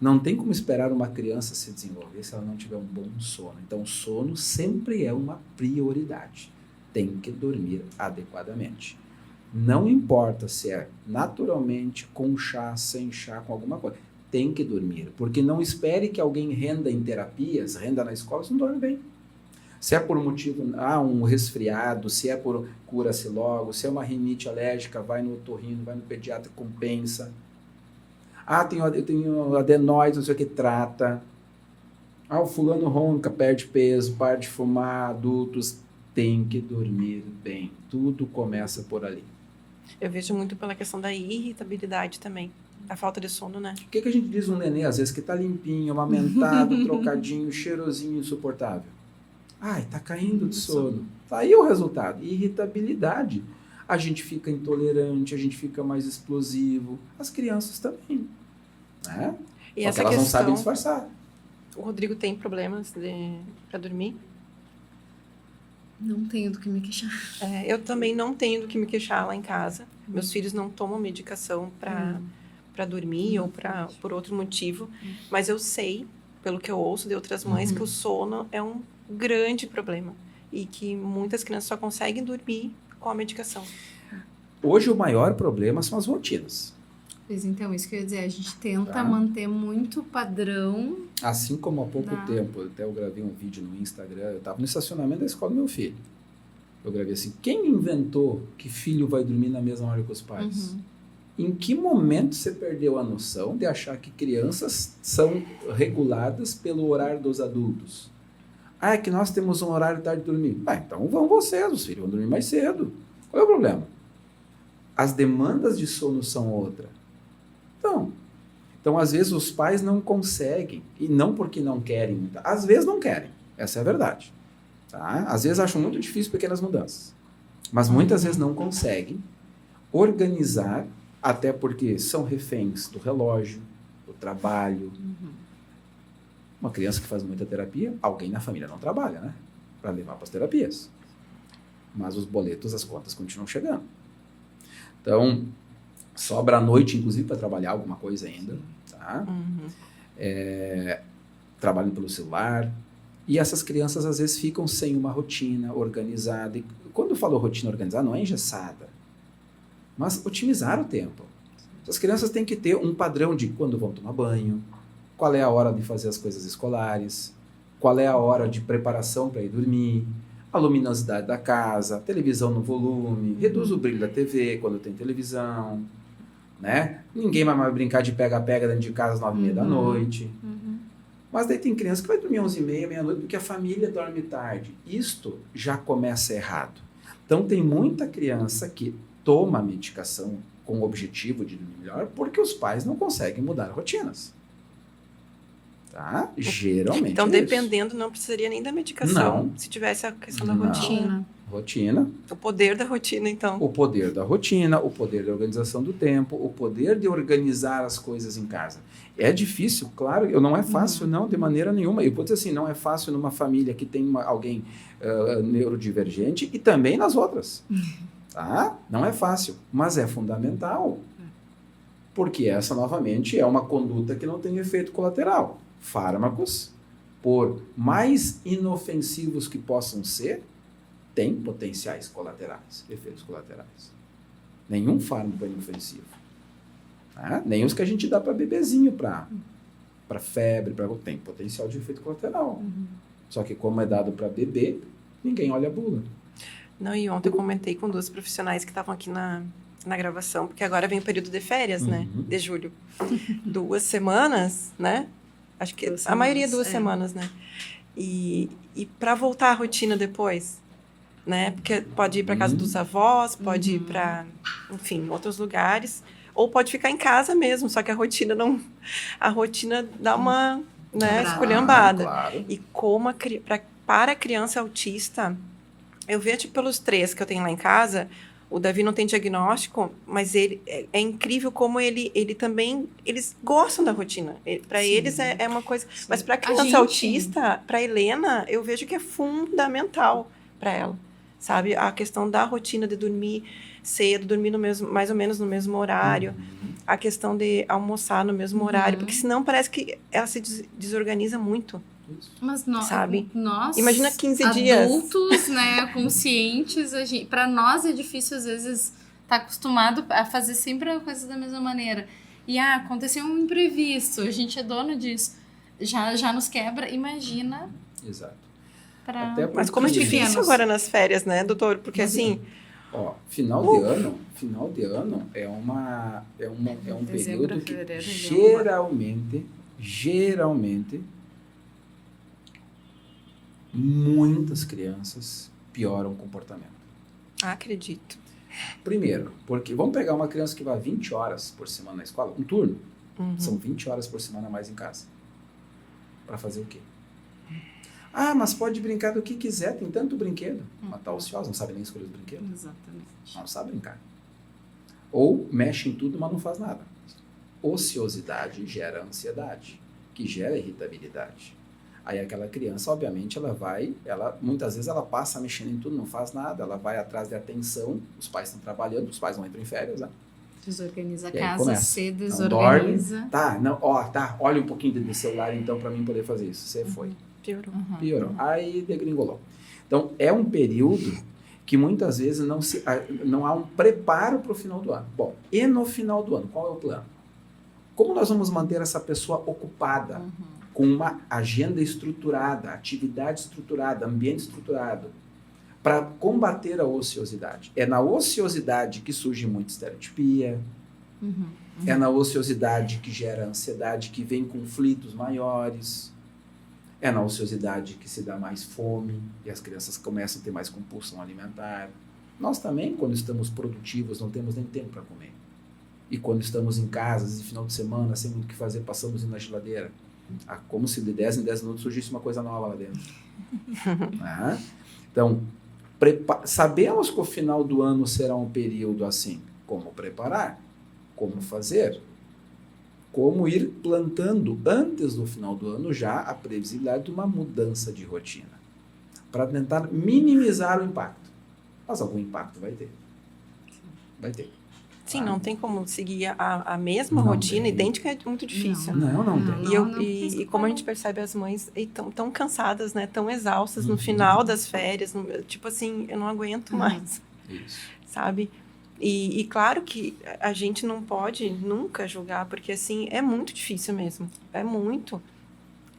não tem como esperar uma criança se desenvolver se ela não tiver um bom sono. Então, o sono sempre é uma prioridade. Tem que dormir adequadamente. Não importa se é naturalmente, com chá, sem chá, com alguma coisa. Tem que dormir, porque não espere que alguém renda em terapias, renda na escola, você não dorme bem. Se é por um motivo, um resfriado, se é por cura-se logo, se é uma rinite alérgica, vai no otorrino, vai no pediatra, compensa. Eu tenho adenoides, não sei o que, trata. O fulano ronca, perde peso, para de fumar, adultos, tem que dormir bem. Tudo começa por ali. Eu vejo muito pela questão da irritabilidade também. A falta de sono, né? O que a gente diz um nenê, às vezes, que tá limpinho, amamentado, trocadinho, cheirosinho, insuportável? Tá caindo de sono. Tá aí o resultado. Irritabilidade. A gente fica intolerante, a gente fica mais explosivo. As crianças também. Né? E Só essa que elas não questão, sabem disfarçar. o Rodrigo tem problemas para dormir? Não tenho do que me queixar. Eu também não tenho do que me queixar lá em casa. Meus filhos não tomam medicação para dormir ou por outro motivo. Mas eu sei, pelo que eu ouço de outras mães, que o sono é um grande problema. E que muitas crianças só conseguem dormir com a medicação. Hoje o maior problema são as rotinas. Pois então, isso que eu ia dizer, a gente tenta manter muito padrão. Assim como há pouco tempo, até eu gravei um vídeo no Instagram, eu estava no estacionamento da escola do meu filho. Eu gravei assim, quem inventou que filho vai dormir na mesma hora que os pais? Em que momento você perdeu a noção de achar que crianças são reguladas pelo horário dos adultos? É que nós temos um horário tarde de dormir. Então vão vocês, os filhos vão dormir mais cedo. Qual é o problema? As demandas de sono são outra. Então, às vezes, os pais não conseguem, e não porque não querem, às vezes não querem, essa é a verdade. Tá? Às vezes acham muito difícil pequenas mudanças, mas muitas vezes não conseguem organizar, até porque são reféns do relógio, do trabalho. Uma criança que faz muita terapia, alguém na família não trabalha, né? Para levar para as terapias. Mas os boletos, as contas continuam chegando. Então, sobra a noite, inclusive, para trabalhar alguma coisa ainda. Tá? Trabalham pelo celular. E essas crianças, às vezes, ficam sem uma rotina organizada. E quando eu falo rotina organizada, não é engessada. Mas otimizar o tempo. As crianças têm que ter um padrão de quando vão tomar banho, qual é a hora de fazer as coisas escolares, qual é a hora de preparação para ir dormir, a luminosidade da casa, televisão no volume, reduz o brilho da TV quando tem televisão, né? Ninguém vai mais brincar de pega-pega dentro de casa às 9h30 da noite. Mas daí tem criança que vai dormir 11h30, meia-noite, porque a família dorme tarde. Isto já começa errado. Então tem muita criança que toma medicação com o objetivo de dormir melhor porque os pais não conseguem mudar rotinas. Tá? Geralmente então, é dependendo, não precisaria nem da medicação. Não. Se tivesse a questão da rotina. Rotina. O poder da rotina, então. O poder da rotina, o poder da organização do tempo, o poder de organizar as coisas em casa. É difícil, claro, não é fácil, não, de maneira nenhuma. Eu vou dizer assim, não é fácil numa família que tem alguém neurodivergente e também nas outras. Tá? Não é fácil, mas é fundamental. Porque essa, novamente, é uma conduta que não tem efeito colateral. Fármacos, por mais inofensivos que possam ser, têm potenciais colaterais, efeitos colaterais. Nenhum fármaco é inofensivo. Tá? Nem os que a gente dá para bebezinho, para febre, tem potencial de efeito colateral. Só que como é dado para bebê, ninguém olha a bula. Não, e ontem eu comentei com duas profissionais que estavam aqui na gravação, porque agora vem o período de férias, né? De julho. 2 semanas, né? Acho que a maioria 2 semanas, né? E para voltar à rotina depois, né? Porque pode ir para casa dos avós, pode ir para, enfim, outros lugares, ou pode ficar em casa mesmo, só que a rotina dá uma, né, esculhambada. Claro. E como para a criança autista, eu vejo pelos 3 que eu tenho lá em casa. O Davi não tem diagnóstico, mas ele é incrível como eles gostam da rotina. Para eles é uma coisa... Sim. Mas para a criança autista, para a Helena, eu vejo que é fundamental para ela, sabe? A questão da rotina de dormir cedo, dormir mais ou menos no mesmo horário, a questão de almoçar no mesmo horário, porque senão parece que ela se desorganiza muito. Mas nós, imagina 15 dias. Adultos, né, conscientes, para nós é difícil às vezes estar acostumado a fazer sempre a coisa da mesma maneira. E aconteceu um imprevisto, a gente é dono disso, já nos quebra, imagina. Exato. Mas como é difícil agora nas férias, né, doutor? Porque assim, Ó, final de ano é um Dezembro, período que fevereiro, geralmente, muitas crianças pioram o comportamento. Acredito. Primeiro, porque vamos pegar uma criança que vai 20 horas por semana na escola, um turno, são 20 horas por semana a mais em casa. Para fazer o quê? Ah, mas pode brincar do que quiser, tem tanto brinquedo. Mas tá ociosa, não sabe nem escolher os brinquedos. Exatamente. Não sabe brincar. Ou mexe em tudo, mas não faz nada. Ociosidade gera ansiedade, que gera irritabilidade. Aí aquela criança, obviamente, muitas vezes ela passa mexendo em tudo, não faz nada, ela vai atrás de atenção, os pais estão trabalhando, os pais não entram em férias, né? Desorganiza a E aí casa, começa. se Não desorganiza. dorme. Olha um pouquinho de celular então para mim poder fazer isso. Você foi. Piorou. Aí degringolou. Então, é um período que muitas vezes não há um preparo para o final do ano. Bom, e no final do ano, qual é o plano? Como nós vamos manter essa pessoa ocupada, com uma agenda estruturada, atividade estruturada, ambiente estruturado, para combater a ociosidade? É na ociosidade que surge muita estereotipia, é na ociosidade que gera ansiedade, que vem conflitos maiores. É na ociosidade que se dá mais fome e as crianças começam a ter mais compulsão alimentar. Nós também, quando estamos produtivos, não temos nem tempo para comer. E quando estamos em casa, de final de semana, sem muito o que fazer, passamos na geladeira. Como se de 10 em 10 minutos surgisse uma coisa nova lá dentro. Então, sabemos que o final do ano será um período assim. Como preparar? Como fazer? Como ir plantando antes do final do ano já a previsibilidade de uma mudança de rotina, para tentar minimizar o impacto. Mas algum impacto vai ter. Vai ter. Sim, não tem como seguir a mesma rotina idêntica, é muito difícil. Não tem. E como a gente percebe, as mães estão tão cansadas, né? Tão exaustas no final das férias. Tipo assim, eu não aguento mais. Isso. Sabe? E claro que a gente não pode nunca julgar, porque assim, é muito difícil mesmo. É muito.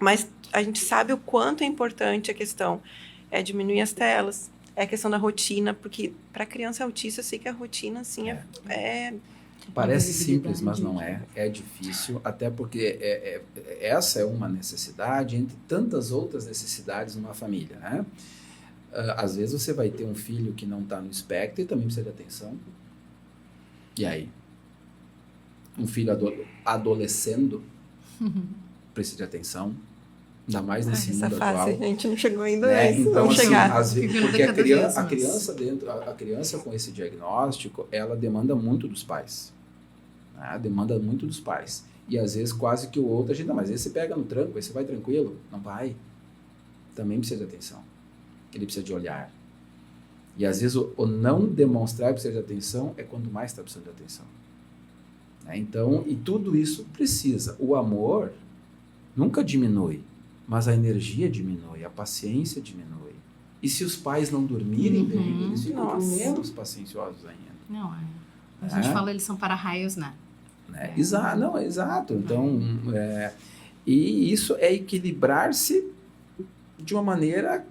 Mas a gente sabe o quanto é importante a questão. É diminuir as telas, é a questão da rotina, porque para criança autista eu sei que a rotina, assim, Parece simples, mas não é. É difícil, até porque essa é uma necessidade entre tantas outras necessidades numa família, né? Às vezes você vai ter um filho que não está no espectro e também precisa de atenção. E aí? Um filho adolescendo precisa de atenção, ainda mais nesse mundo atual. A gente não chegou ainda, né? Mas então, vamos assim, chegar. às vezes, porque a criança com esse diagnóstico, ela demanda muito dos pais. Né? Demanda muito dos pais. E às vezes quase que o outro, mas esse pega no tranco, esse vai tranquilo. Não vai. Também precisa de atenção. Ele precisa de olhar. E às vezes o não demonstrar que precisa de atenção é quando mais está precisando de atenção. Né? Então, e tudo isso precisa. O amor nunca diminui, mas a energia diminui, a paciência diminui. E se os pais não dormirem bem, eles ficam menos pacienciosos ainda. Não, a gente fala, eles são para-raios, né? Exato. Então, e isso é equilibrar-se de uma maneira...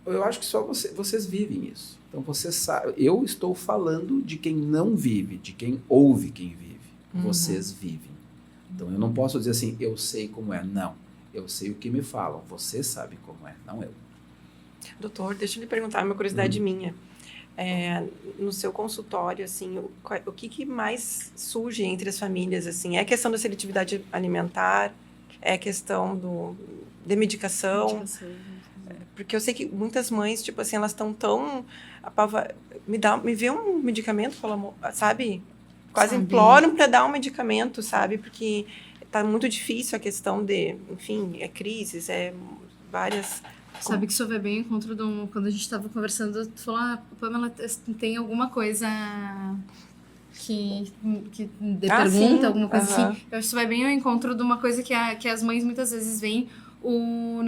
Eu acho que só vocês vivem isso. Então, você sabe, eu estou falando de quem não vive, de quem ouve quem vive. Vocês vivem. Então, eu não posso dizer assim, eu sei como é. Não, eu sei o que me falam. Você sabe como é, não eu. Doutor, deixa eu lhe perguntar, uma curiosidade minha. No seu consultório, assim, o que mais surge entre as famílias, assim? É a questão da seletividade alimentar? É a questão de medicação? Porque eu sei que muitas mães, tipo assim, elas estão tão... Me vê um medicamento, pelo amor, sabe? Quase imploram para dar um medicamento, sabe? Porque tá muito difícil a questão de... Enfim, crises, várias... Sabe que isso vai bem ao encontro quando a gente estava conversando, tu falou, Pamela, tem alguma coisa que pergunta, sim. Alguma coisa assim. Eu acho que isso vai bem ao encontro de uma coisa que as mães muitas vezes veem o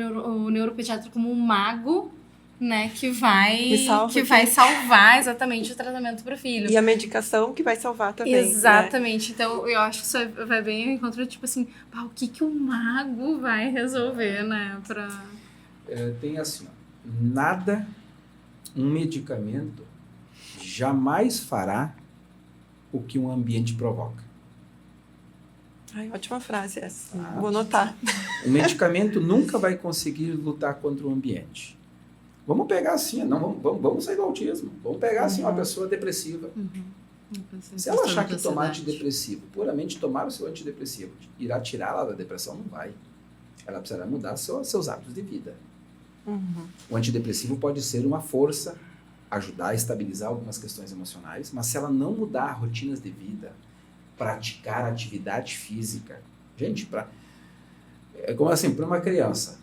neuropediatra como um mago, né, que vai salvar exatamente o tratamento para o filho. E a medicação que vai salvar também. Exatamente. Né? Então, eu acho que isso vai bem ao encontro, tipo assim, o que o mago vai resolver, né, Tem assim, nada Um medicamento jamais fará o que um ambiente provoca. Ai, ótima frase essa. Ah. Vou anotar. O medicamento nunca vai conseguir lutar contra o ambiente. Vamos pegar assim, não, vamos sair do autismo. Vamos pegar assim uma pessoa depressiva. Se ela achar que tomar antidepressivo, puramente tomar o seu antidepressivo, irá tirá-la da depressão, não vai. Ela precisará mudar seus hábitos de vida. O antidepressivo pode ser uma força, ajudar a estabilizar algumas questões emocionais, mas se ela não mudar rotinas de vida, praticar atividade física, gente, é como assim, para uma criança,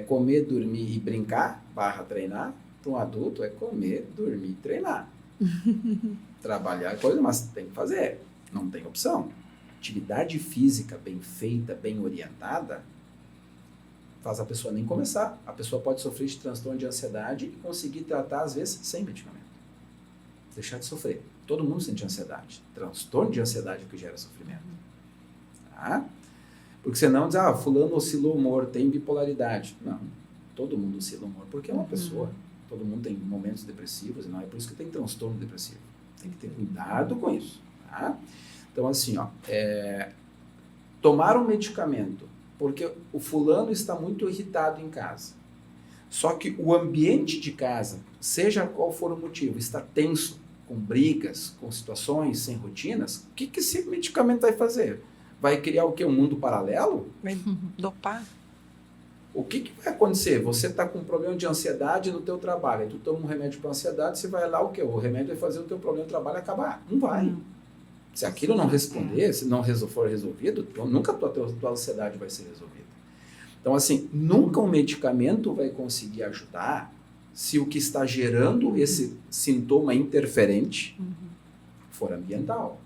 comer, dormir e brincar, treinar, para um adulto é comer, dormir e treinar. Trabalhar é coisa, mas tem que fazer, não tem opção. Atividade física bem feita, bem orientada, faz a pessoa nem começar. A pessoa pode sofrer de transtorno de ansiedade e conseguir tratar, às vezes, sem medicamento. Deixar de sofrer. Todo mundo sente ansiedade. Transtorno de ansiedade é o que gera sofrimento. Tá? Porque senão diz, fulano oscilou o humor, tem bipolaridade. Não, todo mundo oscila o humor, porque é uma pessoa. Todo mundo tem momentos depressivos, não é por isso que tem transtorno depressivo. Tem que ter cuidado com isso. Tá? Então, assim, tomar um medicamento porque o fulano está muito irritado em casa. Só que o ambiente de casa, seja qual for o motivo, está tenso, com brigas, com situações sem rotinas, o que esse medicamento vai fazer? Vai criar o quê? Um mundo paralelo? Vai dopar. O que vai acontecer? Você está com um problema de ansiedade no teu trabalho, aí tu toma um remédio para ansiedade, você vai lá, o quê? O remédio vai fazer o teu problema do trabalho acabar. Não vai. Se aquilo não responder, se não for resolvido, nunca a tua ansiedade vai ser resolvida. Então, assim, nunca um medicamento vai conseguir ajudar se o que está gerando esse sintoma interferente for ambiental.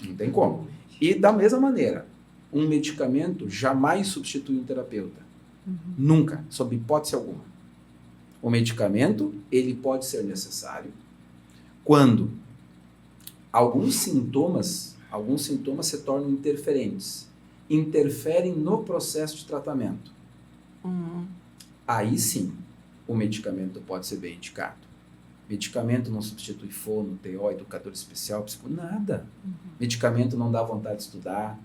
Não tem como. E, da mesma maneira, um medicamento jamais substitui um terapeuta. Nunca, sob hipótese alguma. O medicamento, ele pode ser necessário quando alguns sintomas se tornam interferentes, interferem no processo de tratamento. Aí sim, o medicamento pode ser bem indicado. Medicamento não substitui fono, TO, educador especial, nada. Medicamento não dá vontade de estudar.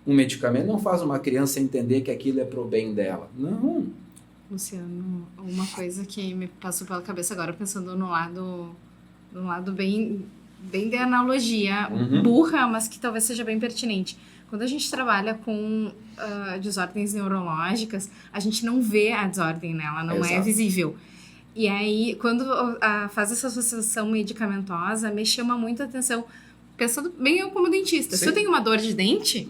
Um medicamento não faz uma criança entender que aquilo é pro bem dela. Não. Luciano, uma coisa que me passou pela cabeça agora, pensando no lado bem de analogia, burra, mas que talvez seja bem pertinente. Quando a gente trabalha com desordens neurológicas, a gente não vê a desordem nela, não é visível. E aí, quando faz essa associação medicamentosa, me chama muito a atenção, pensando bem eu como dentista. Sim. Se eu tenho uma dor de dente,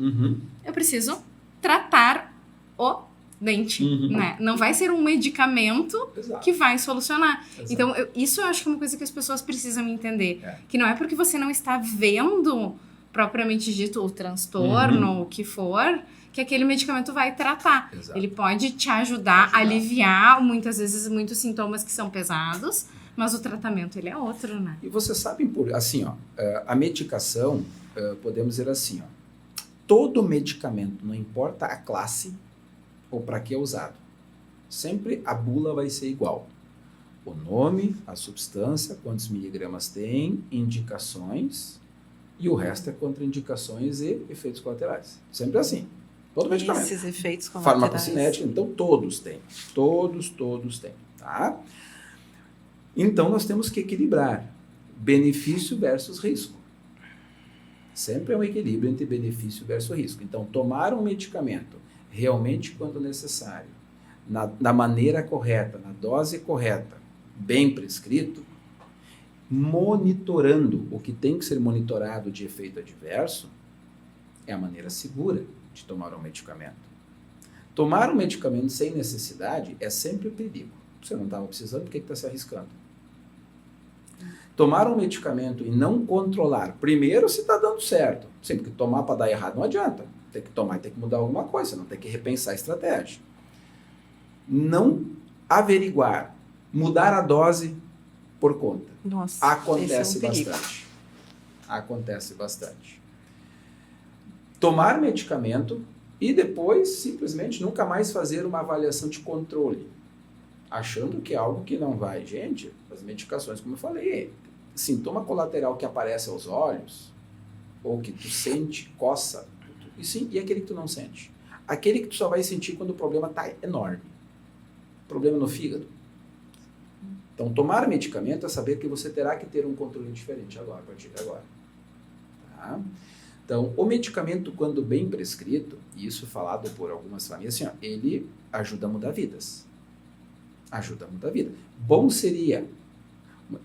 eu preciso tratar o dente, né? Não vai ser um medicamento que vai solucionar. Exato. Então, isso eu acho que é uma coisa que as pessoas precisam entender. Que não é porque você não está vendo, propriamente dito, o transtorno, o que for, que aquele medicamento vai tratar. Exato. Ele pode te ajudar a aliviar, muitas vezes, muitos sintomas que são pesados, mas o tratamento, ele é outro, né? E você sabe, assim, a medicação, podemos dizer assim, todo medicamento, não importa a classe ou para que é usado, sempre a bula vai ser igual. O nome, a substância, quantos miligramas tem, indicações, e o resto é contraindicações e efeitos colaterais. Sempre assim. Todo medicamento. Esses efeitos colaterais. Farmacocinética, então todos têm. Todos têm. Tá? Então nós temos que equilibrar benefício versus risco. Sempre é um equilíbrio entre benefício versus risco. Então, tomar um medicamento realmente quando necessário, na maneira correta, na dose correta, bem prescrito, monitorando o que tem que ser monitorado de efeito adverso, é a maneira segura de tomar um medicamento. Tomar um medicamento sem necessidade é sempre um perigo. Você não estava precisando, por que está se arriscando? Tomar um medicamento e não controlar, primeiro se está dando certo. Sempre que tomar para dar errado não adianta. Tem que tomar e tem que mudar alguma coisa, não tem que repensar a estratégia. Não averiguar, mudar a dose por conta. Nossa, acontece bastante. Acontece bastante. Tomar medicamento e depois simplesmente nunca mais fazer uma avaliação de controle. achando que é algo que não vai. Gente, as medicações, como eu falei, sintoma colateral que aparece aos olhos, ou que tu sente, coça, e sim, e aquele que tu não sente. Aquele que tu só vai sentir quando o problema está enorme. Problema no fígado. Então, tomar medicamento é saber que você terá que ter um controle diferente agora, a partir de agora. Tá? Então, o medicamento, quando bem prescrito, e isso falado por algumas famílias, assim, ó, ele ajuda a mudar vidas. Ajuda a mudar a vida. Bom seria,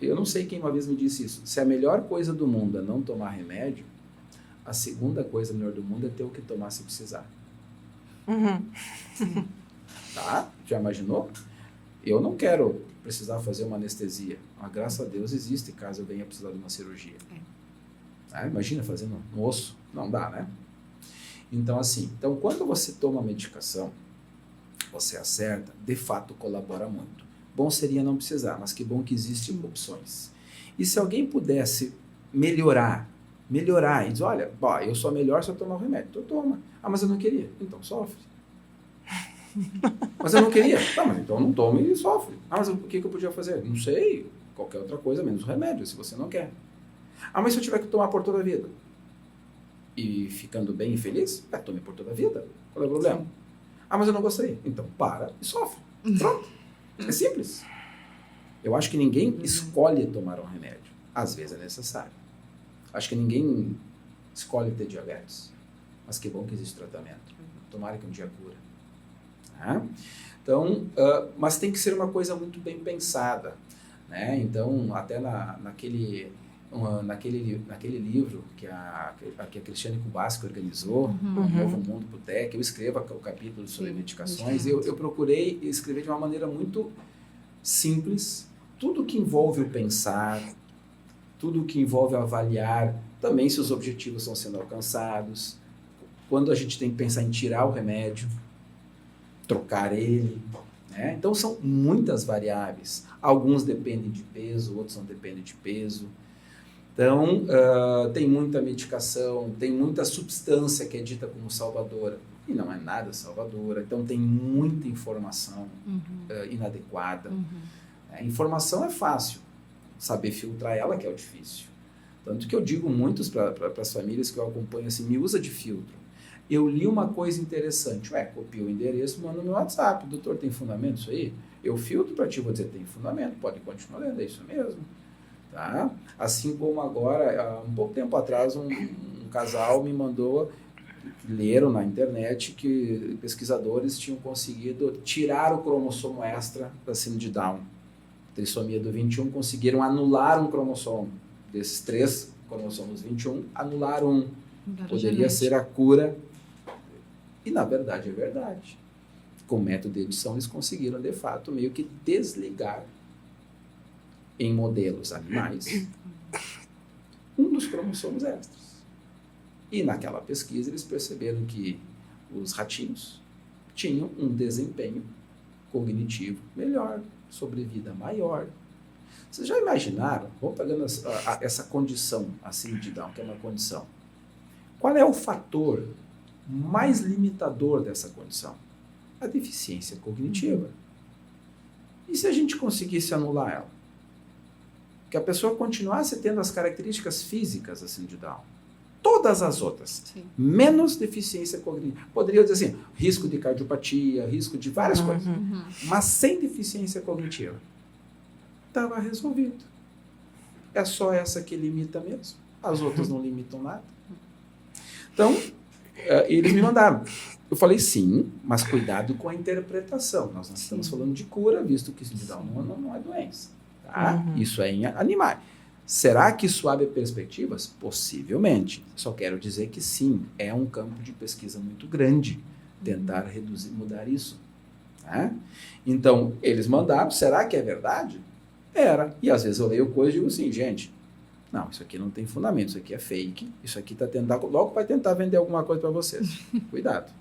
eu não sei quem uma vez me disse isso, se a melhor coisa do mundo é não tomar remédio, a segunda coisa melhor do mundo é ter o que tomar se precisar. Tá? Já imaginou? Eu não quero precisar fazer uma anestesia. Mas, graças a Deus existe caso eu venha precisar de uma cirurgia. Tá? Imagina fazendo no osso. Não dá, né? Então, assim, quando você toma a medicação, você acerta, de fato colabora muito. Bom seria não precisar, mas que bom que existem opções. E se alguém pudesse melhorar, e dizer, olha, eu sou melhor se eu tomar o remédio. Então toma. Ah, mas eu não queria. Então sofre. Mas eu não queria. Tá, mas então não toma e sofre. Ah, mas o que eu podia fazer? Não sei. Qualquer outra coisa, menos o remédio, se você não quer. Ah, mas se eu tiver que tomar por toda a vida? E ficando bem e feliz? Tome por toda a vida. Qual é o problema? Sim. Ah, mas eu não gostei. Então para e sofre. Pronto. É simples. Eu acho que ninguém escolhe tomar um remédio. Às vezes é necessário. Acho que ninguém escolhe ter diabetes. Mas que bom que existe tratamento. Tomara que um dia cura. Tá? Então, mas tem que ser uma coisa muito bem pensada. Né? Então, até naquele livro que a Cristiane Kubasky organizou, O Novo Mundo pro TEC, eu escrevo o capítulo sobre medicações, eu procurei escrever de uma maneira muito simples, tudo que envolve o pensar, tudo que envolve avaliar, também se os objetivos estão sendo alcançados, quando a gente tem que pensar em tirar o remédio, trocar ele, né? Então são muitas variáveis, alguns dependem de peso, outros não dependem de peso. Então, tem muita medicação, tem muita substância que é dita como salvadora, e não é nada salvadora. Então, tem muita informação inadequada. Informação é fácil, saber filtrar ela que é o difícil. Tanto que eu digo muitos para as famílias que eu acompanho assim, me usa de filtro. Eu li uma coisa interessante, copio o endereço, mando no meu WhatsApp, doutor, tem fundamento isso aí? Eu filtro para ti, vou dizer, tem fundamento, pode continuar lendo, é isso mesmo. Tá? Assim como agora, um pouco tempo atrás, um casal me mandou, leram na internet que pesquisadores tinham conseguido tirar o cromossomo extra da síndrome de Down, trissomia do 21, conseguiram anular um cromossomo. Desses 3 cromossomos 21, anular um. Poderia ser a cura. E na verdade é verdade. Com o método de edição eles conseguiram, de fato, meio que desligar em modelos animais, um dos cromossomos extras. E naquela pesquisa eles perceberam que os ratinhos tinham um desempenho cognitivo melhor, sobrevida maior. Vocês já imaginaram, vamos pegando essa condição, a síndrome de Down, que é uma condição. Qual é o fator mais limitador dessa condição? A deficiência cognitiva. E se a gente conseguisse anular ela? Que a pessoa continuasse tendo as características físicas assim de Down. Todas as outras. Sim. Menos deficiência cognitiva. Poderia dizer assim, risco de cardiopatia, risco de várias coisas. Mas sem deficiência cognitiva. Estava resolvido. É só essa que limita mesmo. As outras não limitam nada. Então, eles me mandaram. Eu falei sim, mas cuidado com a interpretação. Nós não estamos falando de cura, visto que síndrome de Down não é doença. Tá? Isso é em animais. Será que isso abre perspectivas? Possivelmente. Só quero dizer que sim, é um campo de pesquisa muito grande tentar reduzir, mudar isso. Tá? Então, eles mandaram, será que é verdade? Era. E às vezes eu leio coisa e digo assim, gente, não, isso aqui não tem fundamento, isso aqui é fake, isso aqui está tentando, logo vai tentar vender alguma coisa para vocês. Cuidado.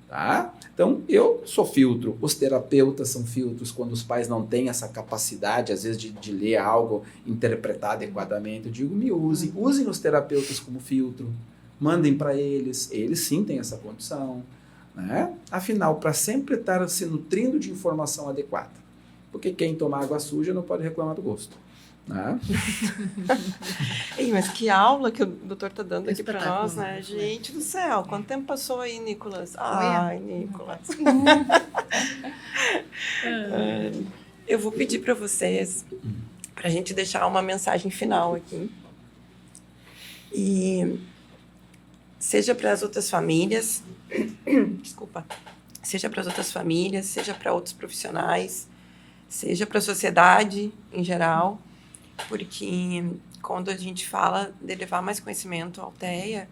Tá? Então, eu sou filtro, os terapeutas são filtros quando os pais não têm essa capacidade, às vezes, de ler algo, interpretar adequadamente. Eu digo, me usem os terapeutas como filtro, mandem para eles sim têm essa condição. Né? Afinal, para sempre estar se nutrindo de informação adequada. porque quem toma água suja não pode reclamar do gosto. Né? Ei, mas que aula que o doutor tá dando aqui para Espetáculo, nós, né? Gente do céu, quanto tempo passou aí, Nicolas? Ai, Nicolas. Eu vou pedir para vocês, para a gente deixar uma mensagem final aqui. E seja para as outras famílias, desculpa, seja para as outras famílias, seja para outros profissionais, seja para a sociedade em geral, porque quando a gente fala de levar mais conhecimento à aldeia,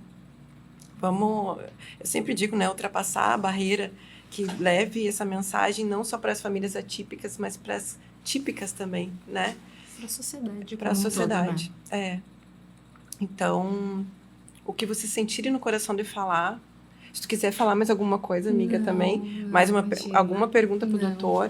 eu sempre digo, né, ultrapassar a barreira que leve essa mensagem não só para as famílias atípicas, mas para as típicas também, né? Para a sociedade. Para a sociedade, né? Então, o que vocês sentirem no coração de falar, se tu quiser falar mais alguma coisa, amiga, também, alguma pergunta para o doutor,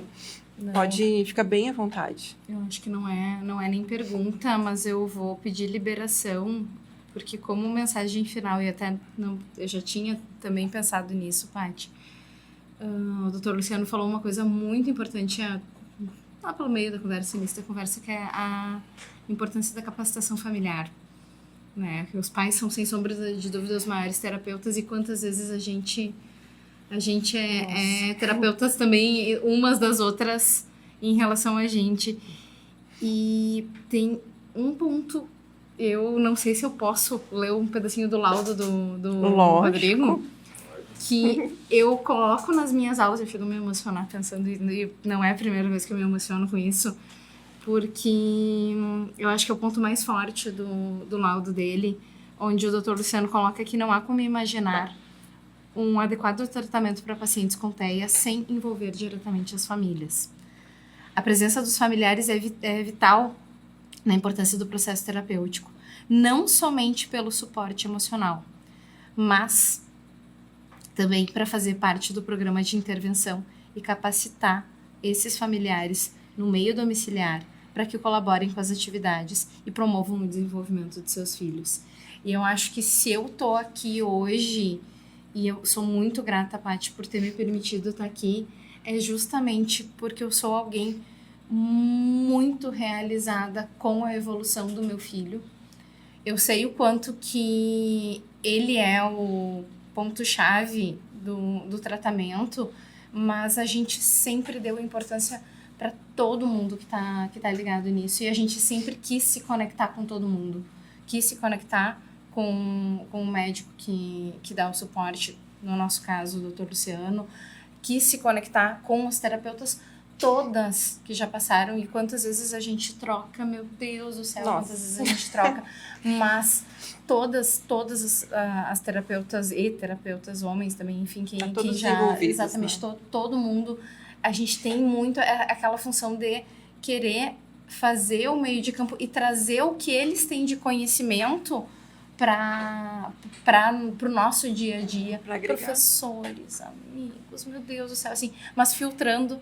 pode ficar bem à vontade. Eu acho que não é nem pergunta, mas eu vou pedir liberação, porque como mensagem final, eu já tinha também pensado nisso, Paty. O doutor Luciano falou uma coisa muito importante lá pelo meio da conversa, início da conversa, que é a importância da capacitação familiar. Né? Que os pais são, sem sombra de dúvida, os maiores terapeutas, e quantas vezes a gente é terapeutas também, umas das outras, em relação a gente. E tem um ponto, eu não sei se eu posso ler um pedacinho do laudo do Rodrigo, que eu coloco nas minhas aulas, eu fico a me emocionar pensando, e não é a primeira vez que eu me emociono com isso, porque eu acho que é o ponto mais forte do laudo dele, onde o Dr. Luciano coloca que não há como imaginar um adequado tratamento para pacientes com TEA sem envolver diretamente as famílias. A presença dos familiares é vital na importância do processo terapêutico, não somente pelo suporte emocional, mas também para fazer parte do programa de intervenção e capacitar esses familiares no meio domiciliar para que colaborem com as atividades e promovam o desenvolvimento de seus filhos. E eu acho que se eu tô aqui hoje, e eu sou muito grata, Paty, por ter me permitido estar aqui, é justamente porque eu sou alguém muito realizada com a evolução do meu filho. Eu sei o quanto que ele é o ponto-chave do tratamento, mas a gente sempre deu importância para todo mundo que tá ligado nisso, e a gente sempre quis se conectar com todo mundo, quis se conectar com o médico que dá o suporte, no nosso caso o Dr. Luciano, quis se conectar com os terapeutas todas que já passaram, e quantas vezes a gente troca, meu Deus do céu, Nossa. quantas vezes a gente troca, mas todas as terapeutas e terapeutas homens também, enfim, quem já, exatamente, né? todo mundo, a gente tem muito aquela função de querer fazer o meio de campo e trazer o que eles têm de conhecimento para o nosso dia a dia, professores, amigos, meu Deus do céu, assim, mas filtrando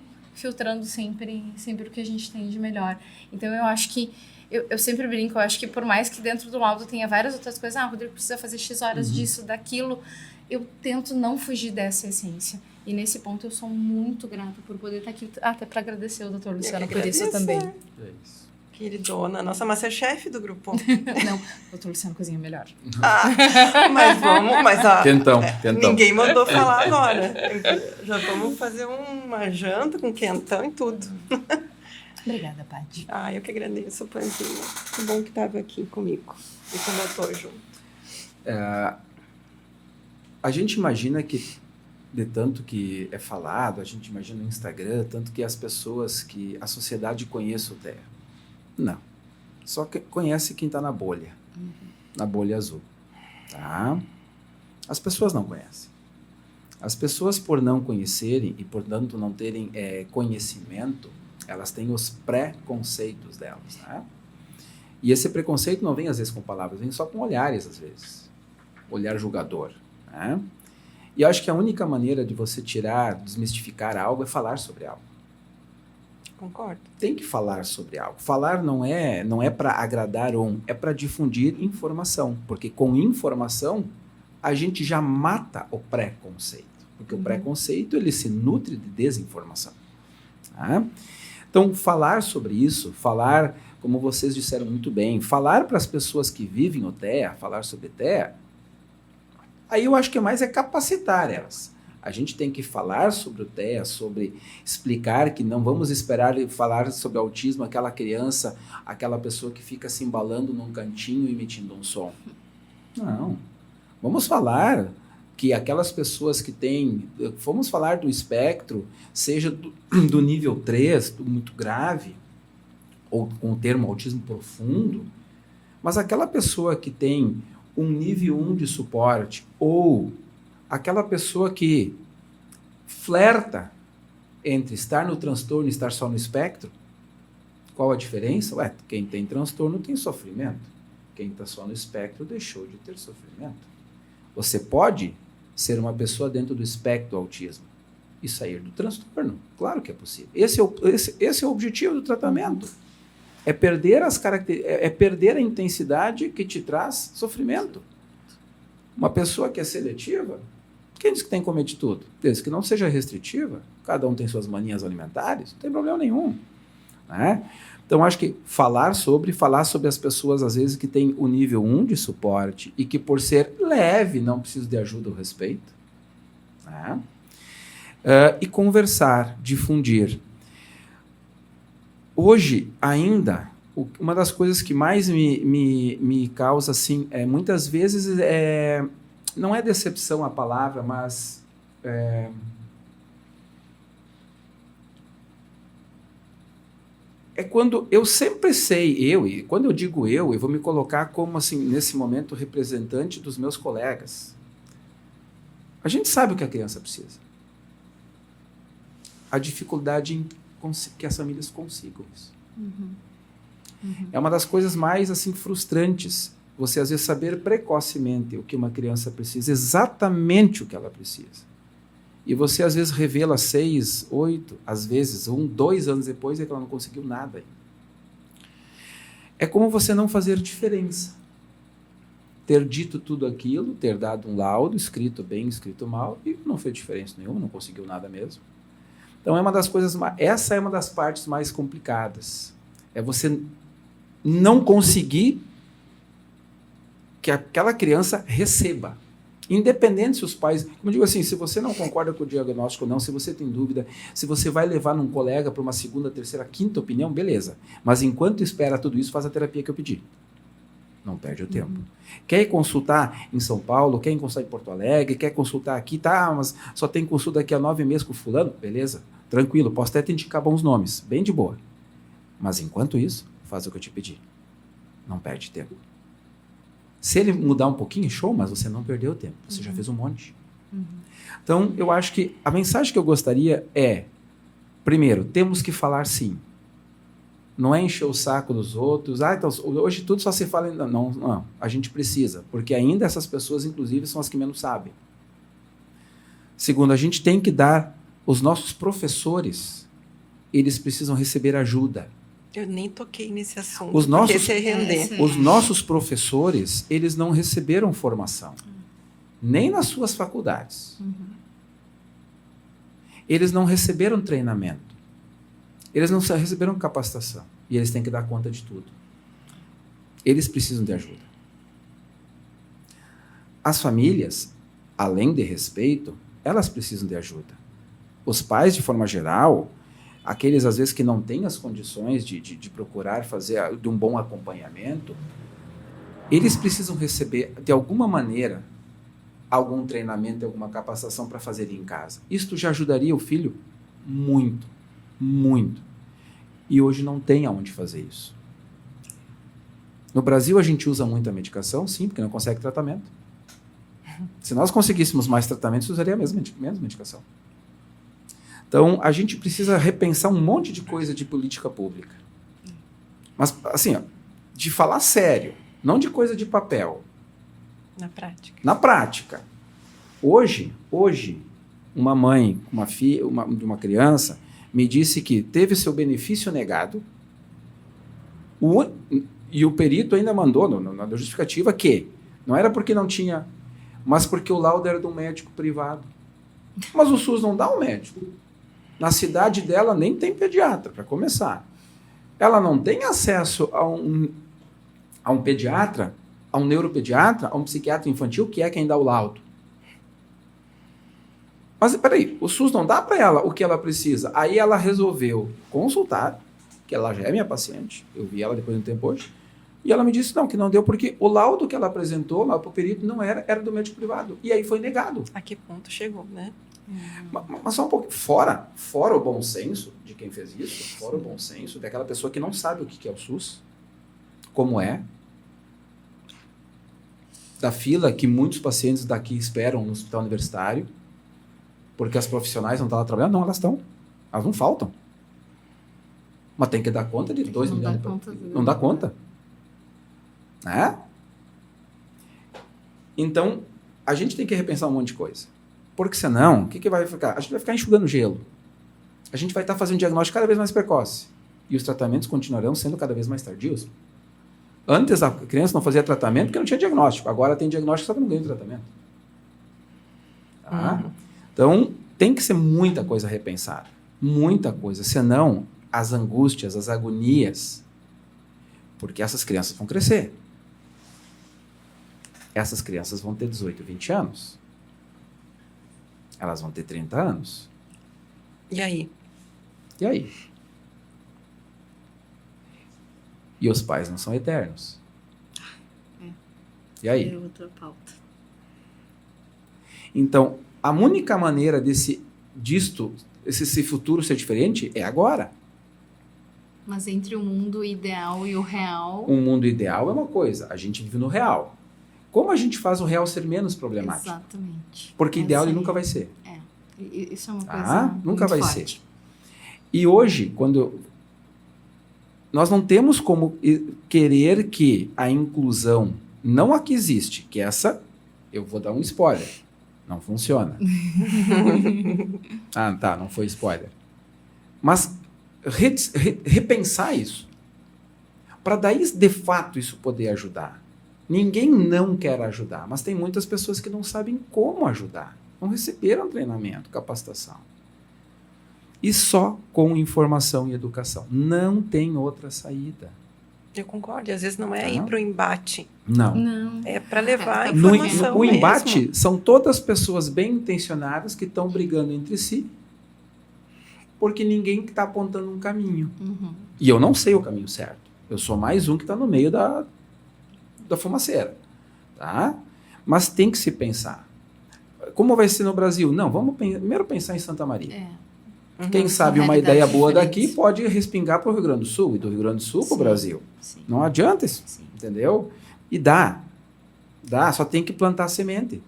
sempre o que a gente tem de melhor. Então eu acho que eu sempre brinco, eu acho que por mais que dentro do laudo tenha várias outras coisas, Rodrigo precisa fazer X horas disso, daquilo, eu tento não fugir dessa essência. E nesse ponto eu sou muito grata por poder estar aqui, até para agradecer o Dr. Luciano por isso também. É isso. Queridona, nossa Masterchef do grupo. Não, o Dr. Luciano cozinha melhor. Tentão. Ninguém mandou falar agora. Já vamos fazer uma janta com quentão e tudo. Obrigada, Paty. Eu que agradeço, Panzinha. Que bom que estava aqui comigo e com o doutor junto. A gente imagina que, de tanto que é falado, a gente imagina no Instagram, tanto que as pessoas, que a sociedade conheça o TEA. Não. Só que conhece quem está na bolha. Na bolha azul. Tá? As pessoas não conhecem. As pessoas, por não conhecerem e, portanto, não terem conhecimento, elas têm os preconceitos delas. Tá? E esse preconceito não vem, às vezes, com palavras, vem só com olhares, às vezes. Olhar julgador. Tá? E eu acho que a única maneira de você desmistificar algo é falar sobre algo. Concordo. Tem que falar sobre algo. Falar não é para agradar é para difundir informação, porque com informação a gente já mata o preconceito, porque o preconceito ele se nutre de desinformação. Tá? Então, falar sobre isso, falar, como vocês disseram muito bem, falar para as pessoas que vivem o TEA, falar sobre TEA, aí eu acho que mais é capacitar elas. A gente tem que falar sobre o TEA, sobre explicar que não vamos esperar falar sobre autismo, aquela criança, aquela pessoa que fica se embalando num cantinho emitindo um som. Não. Vamos falar que aquelas pessoas que têm... Vamos falar do espectro, seja do nível 3, do muito grave, ou com o termo autismo profundo, mas aquela pessoa que tem um nível 1 de suporte, ou aquela pessoa que flerta entre estar no transtorno e estar só no espectro, qual a diferença? Ué, quem tem transtorno tem sofrimento. Quem está só no espectro deixou de ter sofrimento. Você pode ser uma pessoa dentro do espectro do autismo e sair do transtorno. Claro que é possível. Esse é o objetivo do tratamento. É perder perder a intensidade que te traz sofrimento. Uma pessoa que é seletiva, quem diz que tem que comer de tudo? Desde que não seja restritiva, cada um tem suas manias alimentares, não tem problema nenhum. Né? Então, acho que falar sobre as pessoas, às vezes, que têm o nível 1 de suporte e que, por ser leve, não precisam de ajuda ou respeito. Né? E conversar, difundir. Hoje, ainda, uma das coisas que mais me causa, assim, muitas vezes, não é decepção a palavra, mas... É quando eu sempre sei, e quando eu digo eu vou me colocar como, assim, nesse momento, representante dos meus colegas. A gente sabe o que a criança precisa. A dificuldade em que as famílias consigam isso. É uma das coisas mais, assim, frustrantes. Você, às vezes, saber precocemente o que uma criança precisa, exatamente o que ela precisa. E você, às vezes, revela 6, 8, às vezes, 1, 2 anos depois, é que ela não conseguiu nada ainda. É como você não fazer diferença. Ter dito tudo aquilo, ter dado um laudo, escrito bem, escrito mal, e não fez diferença nenhuma, não conseguiu nada mesmo. Então, essa é uma das partes mais complicadas. É você não conseguir que aquela criança receba. Independente se os pais... Como eu digo assim, se você não concorda com o diagnóstico ou não, se você tem dúvida, se você vai levar num colega para uma segunda, terceira, quinta opinião, beleza. Mas enquanto espera tudo isso, faz a terapia que eu pedi. Não perde o tempo. Quer ir consultar em São Paulo, quer ir consultar em Porto Alegre, quer consultar aqui, tá, mas só tem consulta daqui a 9 meses com fulano? Beleza, tranquilo, posso até te indicar bons nomes, bem de boa. Mas enquanto isso, faz o que eu te pedi. Não perde tempo. Se ele mudar um pouquinho, show, mas você não perdeu tempo. Você já fez um monte. Então, eu acho que a mensagem que eu gostaria é, primeiro, temos que falar sim. Não é encher o saco dos outros. Então, hoje tudo só se fala... Não, a gente precisa. Porque ainda essas pessoas, inclusive, são as que menos sabem. Segundo, a gente tem que dar... Os nossos professores, eles precisam receber ajuda. Eu nem toquei nesse assunto. Os nossos professores, eles não receberam formação. Nem nas suas faculdades. Eles não receberam treinamento. Eles não receberam capacitação. E eles têm que dar conta de tudo. Eles precisam de ajuda. As famílias, além de respeito, elas precisam de ajuda. Os pais, de forma geral... Aqueles, às vezes, que não têm as condições de procurar fazer de um bom acompanhamento, eles precisam receber, de alguma maneira, algum treinamento, alguma capacitação para fazer em casa. Isto já ajudaria o filho muito, muito. E hoje não tem aonde fazer isso. No Brasil, a gente usa muita medicação, sim, porque não consegue tratamento. Se nós conseguíssemos mais tratamento, usaria menos medicação. Então, a gente precisa repensar um monte de coisa de política pública. Mas, assim, de falar sério, não de coisa de papel. Na prática. Na prática. Hoje, uma mãe de uma criança me disse que teve seu benefício negado e o perito ainda mandou na justificativa que não era porque não tinha, mas porque o laudo era de um médico privado. Mas o SUS não dá um médico. Na cidade dela nem tem pediatra, para começar. Ela não tem acesso a um pediatra, a um neuropediatra, a um psiquiatra infantil, que é quem dá o laudo. Mas, peraí, o SUS não dá para ela o que ela precisa. Aí ela resolveu consultar, que ela já é minha paciente, eu vi ela depois de um tempo hoje, e ela me disse não, que não deu, porque o laudo que ela apresentou lá para o perito não era do médico privado. E aí foi negado. A que ponto chegou, né? Mas só um pouco, fora o bom senso de quem fez isso, fora o bom senso daquela pessoa que não sabe o que é o SUS, como é, da fila que muitos pacientes daqui esperam no hospital universitário, porque as profissionais não estão lá trabalhando. Não, elas estão. Elas não faltam. Mas tem que dar conta de 2 milhões. Não dá conta. Né? Então, a gente tem que repensar um monte de coisa. Porque senão, o que vai ficar? A gente vai ficar enxugando gelo. A gente vai estar fazendo diagnóstico cada vez mais precoce. E os tratamentos continuarão sendo cada vez mais tardios. Antes, a criança não fazia tratamento porque não tinha diagnóstico. Agora tem diagnóstico, só que não ganha o tratamento. Tá? Então, tem que ser muita coisa repensada. Muita coisa. Senão, as angústias, as agonias, porque essas crianças vão crescer. Essas crianças vão ter 18, 20 anos. Elas vão ter 30 anos. E aí? E aí? E os pais não são eternos. E aí? É outra pauta. Então, a única maneira desse futuro ser diferente é agora. Mas entre o mundo ideal e o real... Um mundo ideal é uma coisa, a gente vive no real. Como a gente faz o real ser menos problemático? Exatamente. Porque ideal ele nunca vai ser. Isso é uma coisa nunca vai forte. ser. E hoje, nós não temos como querer que a inclusão, não a que existe, que essa, eu vou dar um spoiler, não funciona. Tá, não foi spoiler. Mas repensar isso, para daí, de fato, isso poder ajudar. Ninguém não quer ajudar, mas tem muitas pessoas que não sabem como ajudar. Não receberam treinamento, capacitação. E só com informação e educação. Não tem outra saída. Eu concordo. E às vezes não é ir para o embate. Não. É para levar a No informação o embate mesmo. são todas pessoas bem intencionadas que estão brigando entre si, porque ninguém está apontando um caminho. Uhum. E eu não sei o caminho certo. Eu sou mais um que está no meio da fumaceira. Tá? Mas tem que se pensar. Como vai ser no Brasil? Não, vamos primeiro pensar em Santa Maria. Quem sabe uma ideia boa daqui pode respingar para o Rio Grande do Sul, e do Rio Grande do Sul para o Brasil. Sim. Não adianta isso, entendeu? E dá, só tem que plantar semente.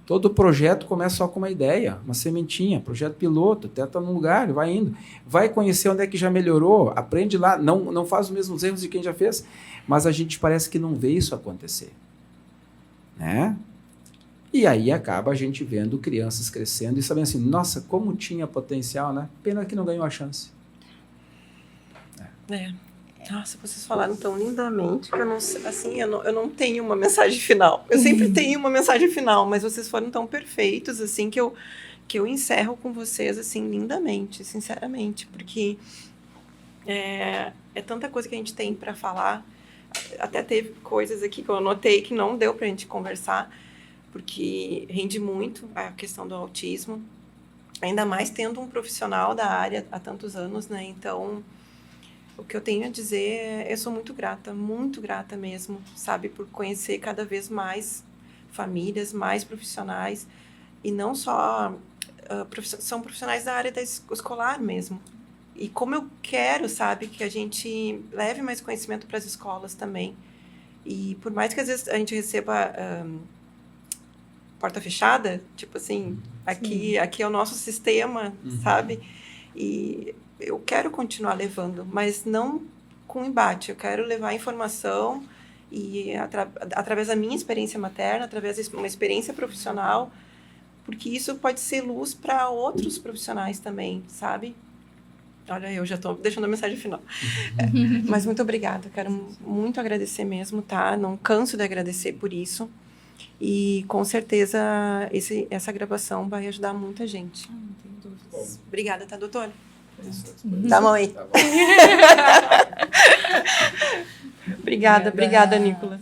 Todo projeto começa só com uma ideia, uma sementinha, projeto piloto, tenta num lugar, vai indo. Vai conhecer onde é que já melhorou, aprende lá, não faz os mesmos erros de quem já fez, mas a gente parece que não vê isso acontecer. Né? E aí acaba a gente vendo crianças crescendo e sabendo assim, nossa, como tinha potencial, né? Pena que não ganhou a chance. Nossa, vocês falaram tão lindamente que eu não, assim, eu não tenho uma mensagem final. Eu sempre tenho uma mensagem final, mas vocês foram tão perfeitos, assim, que eu encerro com vocês, assim, lindamente, sinceramente, porque é tanta coisa que a gente tem para falar. Até teve coisas aqui que eu anotei que não deu para a gente conversar, porque rende muito a questão do autismo, ainda mais tendo um profissional da área há tantos anos, né? Então, o que eu tenho a dizer é, eu sou muito grata mesmo, sabe? Por conhecer cada vez mais famílias, mais profissionais, e não só são profissionais da área escolar mesmo. E como eu quero, sabe, que a gente leve mais conhecimento para as escolas também. E por mais que às vezes a gente receba porta fechada, tipo assim, aqui é o nosso sistema, sabe? E eu quero continuar levando, mas não com embate. Eu quero levar informação e através da minha experiência materna, através de uma experiência profissional, porque isso pode ser luz para outros profissionais também, sabe? Olha, eu já estou deixando a mensagem final. Mas muito obrigada, quero muito agradecer mesmo, tá? Não canso de agradecer por isso. E com certeza essa gravação vai ajudar muita gente. Não tenho dúvidas. Obrigada, tá, doutora? Isso. Dá a mão aí. Tá bom. Obrigada, Obrigada. Nicolas.